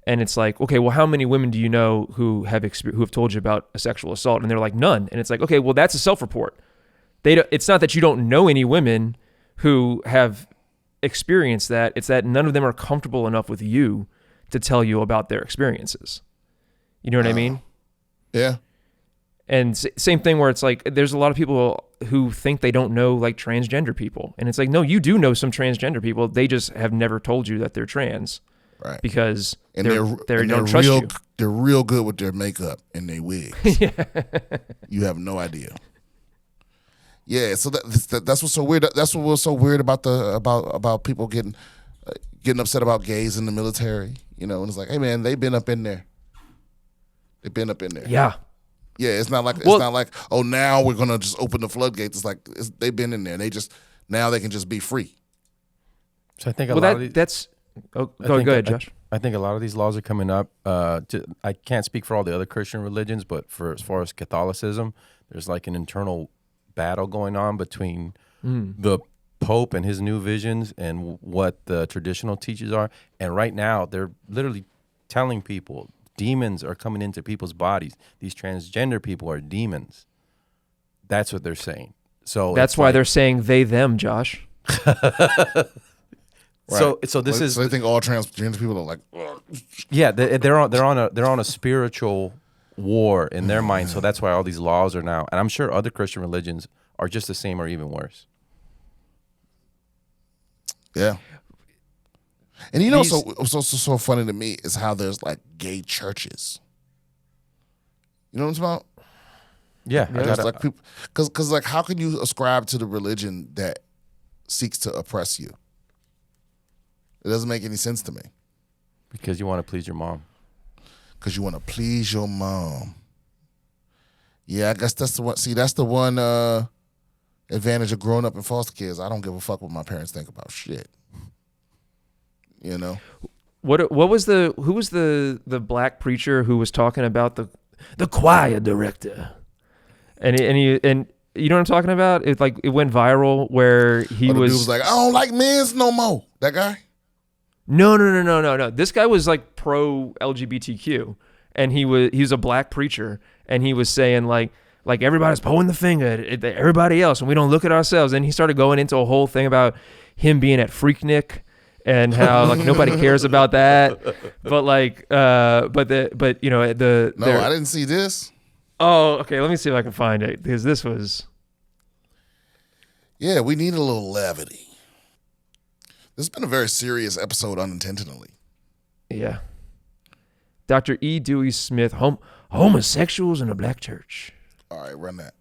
And it's like, okay, well, how many women do you know who have told you about a sexual assault? And they're like, none. And it's like, okay, well, that's a self-report. It's not that you don't know any women who have experienced that. It's that none of them are comfortable enough with you to tell you about their experiences. You know what I mean? Yeah. And same thing where it's like, there's a lot of people who think they don't know, like, transgender people. And it's like, no, you do know some transgender people. They just have never told you that they're trans. Right. Because they don't trust you. They're real good with their makeup and their wigs. Yeah. You have no idea. Yeah, so that's what's so weird. That's what was so weird about people getting upset about gays in the military. And it's like, hey man, they've been up in there. Yeah. Yeah, it's not like oh, now we're gonna just open the floodgates. It's like they've been in there. Now they can just be free. So I think go ahead, Josh. I think a lot of these laws are coming up. I can't speak for all the other Christian religions, but as far as Catholicism, there's like an internal battle going on between the Pope and his new visions and what the traditional teachers are. And right now, they're literally telling people demons are coming into people's bodies. These transgender people are demons. That's what they're saying. So that's why they're saying they, them, Josh. Right. So this is. So they think all transgender people are like. Ugh. Yeah, they're on a spiritual war in their mind. So that's why all these laws are now. And I'm sure other Christian religions are just the same or even worse. Yeah. And you know what's so funny to me is how there's like gay churches. You know what I'm talking about? Yeah, There's like people, because like how can you ascribe to the religion that seeks to oppress you? It doesn't make any sense to me. because you want to please your mom. Because you want to please your mom. Yeah, I guess that's the one. See, that's the one advantage of growing up in foster kids. I don't give a fuck what my parents think about shit. You know. Who was the black preacher who was talking about the choir director, and you know what I'm talking about? It went viral where he was like, I don't like men's no more. That guy. No. This guy was like pro LGBTQ, and he was a black preacher, and he was saying like everybody's pointing the finger at everybody else, and we don't look at ourselves. And he started going into a whole thing about him being at Freaknik. And how like nobody cares about that, but you know I didn't see this. Oh, okay. Let me see if I can find it because this was. Yeah, we need a little levity. This has been a very serious episode unintentionally. Yeah. Dr. E. Dewey Smith, homosexuals in a black church. All right, run that.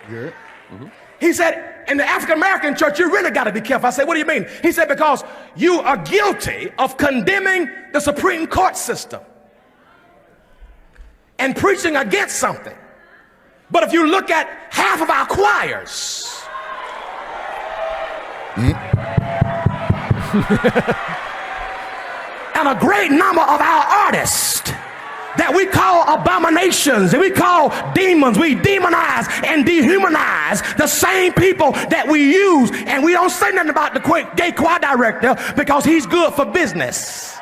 You hear it? Mm-hmm. He said, in the African-American church, you really got to be careful. I said, what do you mean? He said, because you are guilty of condemning the Supreme Court system and preaching against something. But if you look at half of our choirs, and a great number of our artists that we call abominations and we call demons, we demonize and dehumanize the same people that we use, and we don't say nothing about the gay choir director because he's good for business.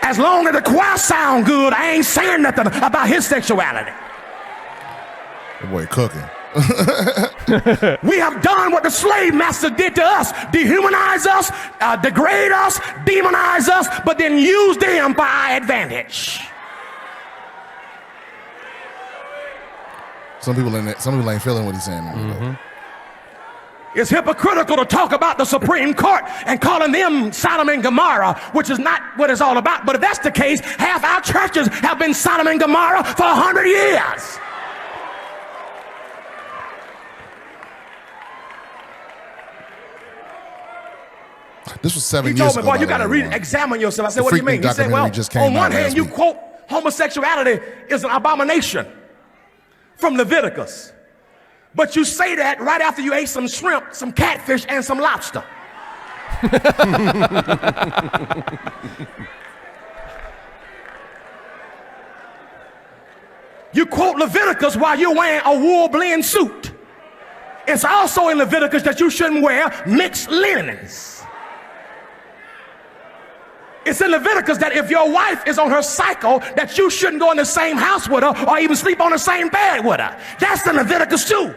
As long as the choir sound good, I ain't saying nothing about his sexuality. That boy cooking. We have done what the slave master did to us: dehumanize us, degrade us, demonize us, but then use them for our advantage. Some people ain't feeling what he's saying. Mm-hmm. It's hypocritical to talk about the Supreme Court and calling them Sodom and Gomorrah, which is not what it's all about. But if that's the case, half our churches have been Sodom and Gomorrah for 100 years. This was 7 years ago. He told me, boy, you got to examine yourself. I said, what do you mean? He said, well, on one hand, you quote homosexuality is an abomination from Leviticus. But you say that right after you ate some shrimp, some catfish, and some lobster. You quote Leviticus while you're wearing a wool blend suit. It's also in Leviticus that you shouldn't wear mixed linens. It's in Leviticus that if your wife is on her cycle, that you shouldn't go in the same house with her or even sleep on the same bed with her. That's in Leviticus too.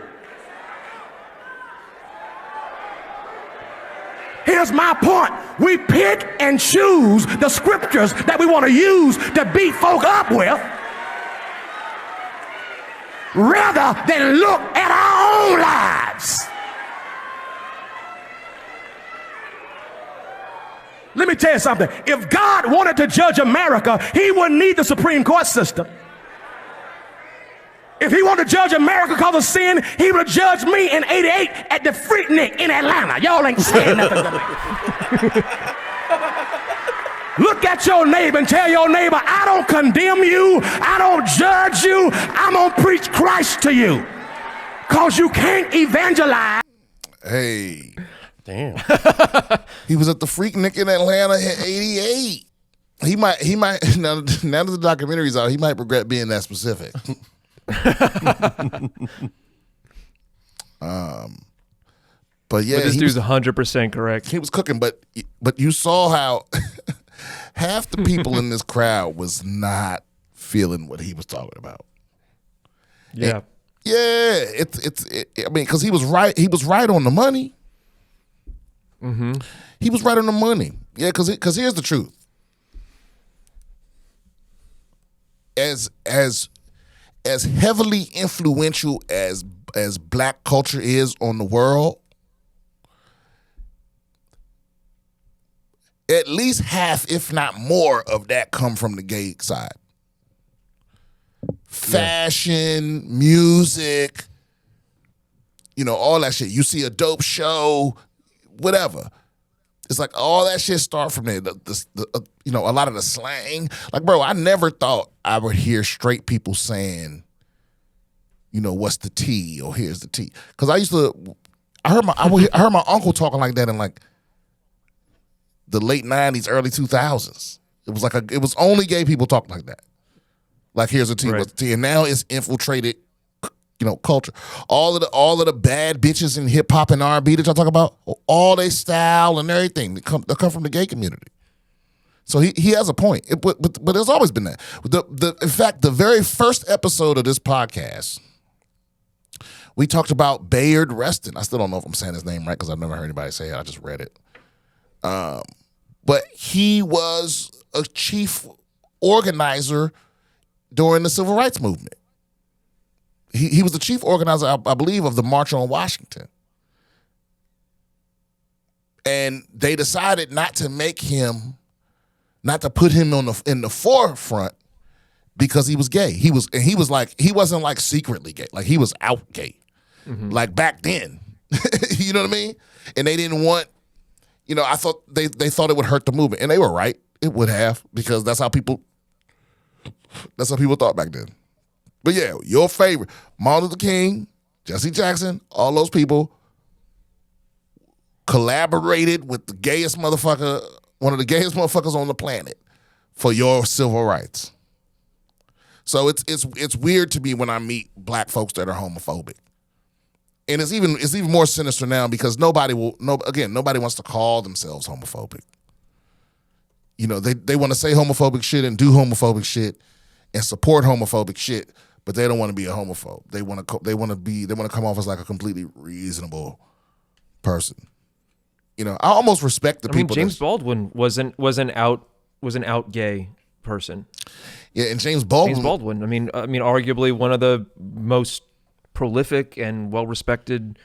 Here's my point. We pick and choose the scriptures that we want to use to beat folk up with, rather than look at our own lives. Let me tell you something. If God wanted to judge America, he wouldn't need the Supreme Court system. If he wanted to judge America because of sin, he would have judged me in '88 at the Freaknik in Atlanta. Y'all ain't saying nothing to me. Look at your neighbor and tell your neighbor, I don't condemn you. I don't judge you. I'm going to preach Christ to you. Because you can't evangelize. Hey. Damn. He was at the Freaknik in Atlanta in '88. he might now that the documentary's out, he might regret being that specific. But yeah, But this dude's 100% correct. he was cooking, but you saw how half the people in this crowd was not feeling what he was talking about. Yeah. And, yeah, I mean, because he was right. He was right on the money. Mm-hmm. He was right on the money. Yeah, because here's the truth. As heavily influential as black culture is on the world, at least half, if not more, of that come from the gay side. Fashion, music, all that shit. You see a dope show, whatever. It's like all that shit start from there. A lot of the slang. Like, bro, I never thought I would hear straight people saying, what's the tea or here's the tea. Because I heard my uncle talking like that in like the late 90s, early 2000s. It was only gay people talking like that. Like, here's the tea, what's the tea. And now it's infiltrated, culture. All of the bad bitches in hip hop and R&B that y'all talk about, all they style and everything, they come from the gay community. So he has a point. But there's always been that. In fact, the very first episode of this podcast, we talked about Bayard Rustin. I still don't know if I'm saying his name right because I've never heard anybody say it. I just read it. But he was a chief organizer during the Civil Rights Movement. He was the chief organizer, I believe, of the March on Washington. And they decided not to put him in the forefront because he was gay. He wasn't like secretly gay. Like, he was out gay. Mm-hmm. Like, back then. You know what I mean? And they didn't want, I thought they thought it would hurt the movement. And they were right. It would have, because that's how people thought back then. But yeah, your favorite, Martin Luther King, Jesse Jackson, all those people collaborated with the gayest motherfucker, one of the gayest motherfuckers on the planet, for your civil rights. So it's weird to me when I meet black folks that are homophobic. And it's even more sinister now because nobody wants to call themselves homophobic. They want to say homophobic shit and do homophobic shit and support homophobic shit, but they don't want to be a homophobe. They want to come off as like a completely reasonable person. I almost respect the people. James Baldwin was an out gay person. Yeah, and James Baldwin. I mean, arguably one of the most prolific and well-respected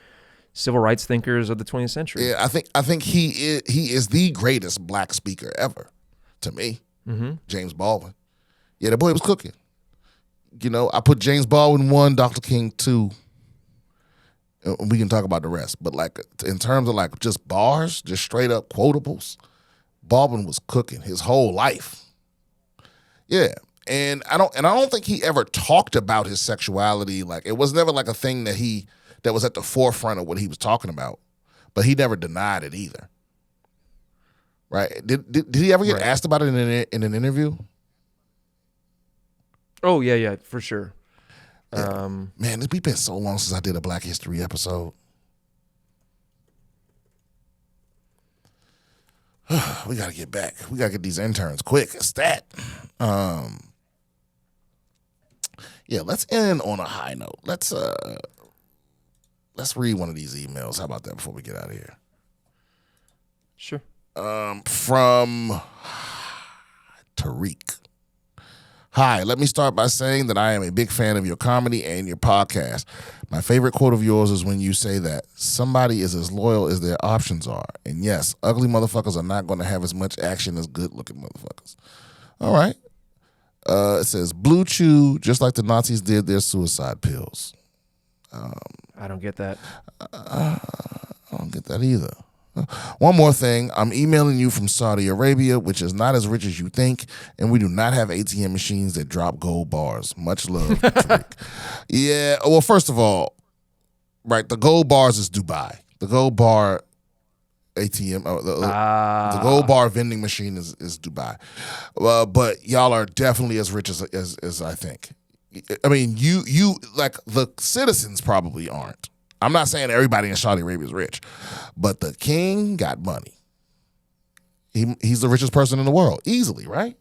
civil rights thinkers of the 20th century. Yeah, I think he is the greatest black speaker ever, to me. Mm-hmm. James Baldwin. Yeah, the boy was cooking. I put James Baldwin 1, Dr. King 2. We can talk about the rest, but like in terms of like just bars, just straight up quotables, Baldwin was cooking his whole life. Yeah. And I don't think he ever talked about his sexuality. Like, it was never like a thing that was at the forefront of what he was talking about. But he never denied it either. Right? Did he ever get asked about it in an interview? Oh yeah, for sure. Yeah. Man, it's been so long since I did a Black History episode. We gotta get back. We gotta get these interns quick. Stat. Yeah, let's end on a high note. Let's read one of these emails. How about that before we get out of here? Sure. From Tariq. Hi, let me start by saying that I am a big fan of your comedy and your podcast. My favorite quote of yours is when you say that somebody is as loyal as their options are. And yes, ugly motherfuckers are not going to have as much action as good-looking motherfuckers. All right. It says, Blue Chew, just like the Nazis did their suicide pills. I don't get that. I don't get that either. One more thing. I'm emailing you from Saudi Arabia, which is not as rich as you think, and we do not have ATM machines that drop gold bars. Much love, Tariq. Yeah, well, first of all, right, the gold bars is Dubai. The gold bar ATM. The gold bar vending machine is Dubai. But y'all are definitely as rich as I think. I mean, you like the citizens probably aren't. I'm not saying everybody in Saudi Arabia is rich, but the king got money. He's the richest person in the world, easily, right?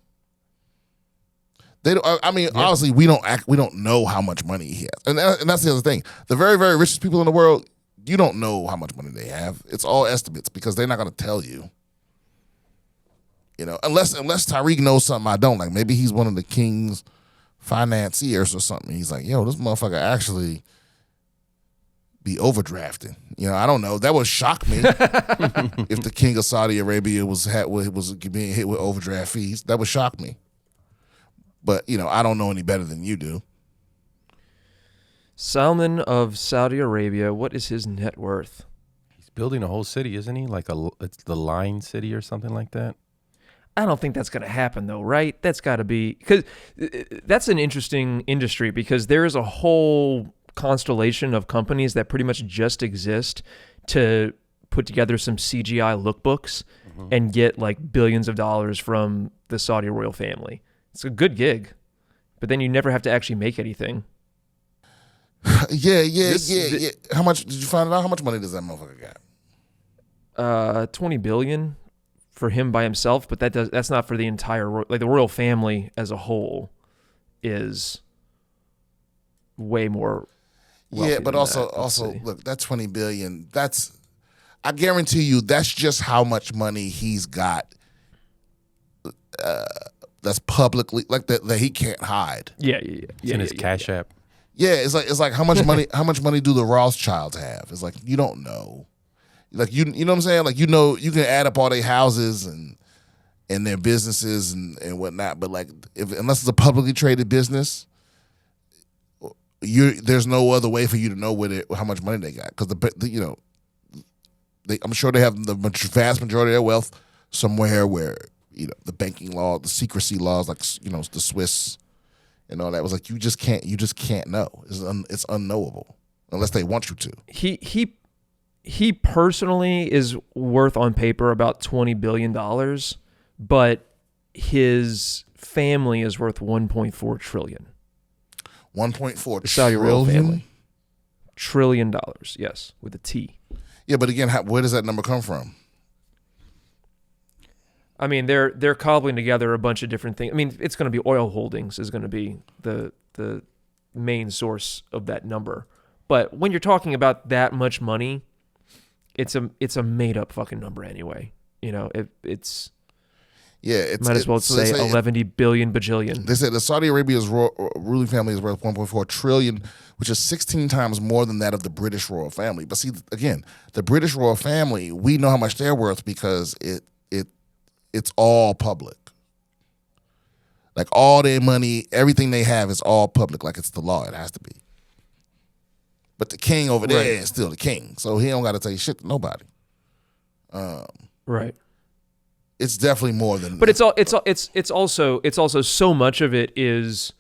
They don't. I mean, honestly, we don't know how much money he has, and that's the other thing. The very, very richest people in the world, you don't know how much money they have. It's all estimates because they're not going to tell you. You know, unless Tariq knows something I don't. Like maybe he's one of the king's financiers or something. He's like, yo, this motherfucker actually be overdrafting. You know, I don't know. That would shock me if the king of Saudi Arabia was being hit with overdraft fees. That would shock me. But, you know, I don't know any better than you do. Salman of Saudi Arabia, what is his net worth? He's building a whole city, isn't he? It's the Line City or something like that. I don't think that's going to happen, though, right? That's got to be... because that's an interesting industry because there is a whole constellation of companies that pretty much just exist to put together some CGI lookbooks and get like billions of dollars from the Saudi royal family. It's a good gig, but then you never have to actually make anything. Yeah. How much did you find out? How much money does that motherfucker got? 20 billion for him by himself, but that's not for the entire the royal family as a whole is way more. Yeah, but also look, that 20 billion. I guarantee you, that's just how much money he's got. That's publicly like that he can't hide. Yeah. It's in his Cash App. Yeah, it's like how much money do the Rothschilds have? It's like you don't know. Like you know what I'm saying? Like you know you can add up all their houses and their businesses and whatnot, but like unless it's a publicly traded business, there's no other way for you to know how much money they got because I'm sure they have the vast majority of their wealth somewhere where the banking law, the secrecy laws, like the Swiss and all that was like you just can't know. It's unknowable unless they want you to. He personally is worth on paper about $20 billion, but his family is worth $1.4 trillion. 1.4 the Saudi royal family. $1 trillion, yes, with a T. Yeah, but again, where does that number come from? I mean, they're cobbling together a bunch of different things. I mean, it's going to be oil holdings is going to be the main source of that number. But when you're talking about that much money, it's a made up fucking number anyway. It's might as well say 11 billion bajillion. They said the Saudi Arabia's ruling family is worth 1.4 trillion, which is 16 times more than that of the British royal family. But see, again, the British royal family, we know how much they're worth because it's all public. Like all their money, everything they have is all public. Like it's the law. It has to be. But the king over there is still the king, so he don't got to tell you shit to nobody. Right. It's definitely more than. But it's also so much of it is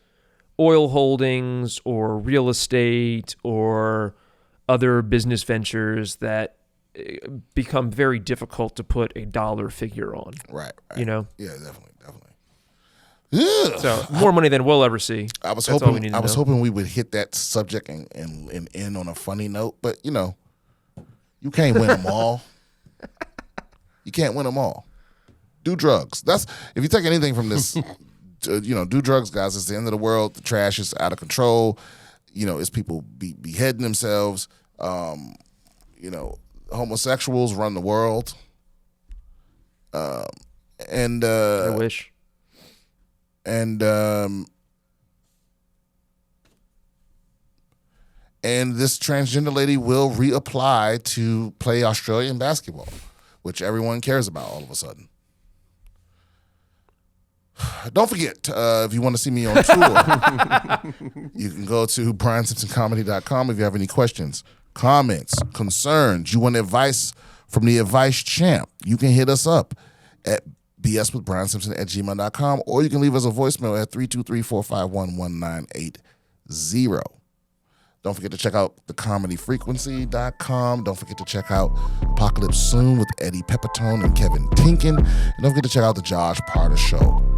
oil holdings or real estate or other business ventures that become very difficult to put a dollar figure on. Right. Yeah, definitely. Ugh. So more money than we'll ever see. I was hoping we would hit that subject and end on a funny note, but you can't win them all. You can't win them all. Do drugs. That's if you take anything from this. Do drugs, guys. It's the end of the world. The trash is out of control. It's people beheading themselves. Homosexuals run the world. I wish. And this transgender lady will reapply to play Australian basketball, which everyone cares about all of a sudden. Don't forget, if you want to see me on tour, you can go to BrianSimpsonComedy.com if you have any questions, comments, concerns, you want advice from the advice champ, you can hit us up at BSwithBrianSimpson@gmail.com, or you can leave us a voicemail at 323-451-1980. Don't forget to check out thecomedyfrequency.com. Don't forget to check out Apocalypse Soon with Eddie Pepitone and Kevin Tinkin. And don't forget to check out the Josh Parter Show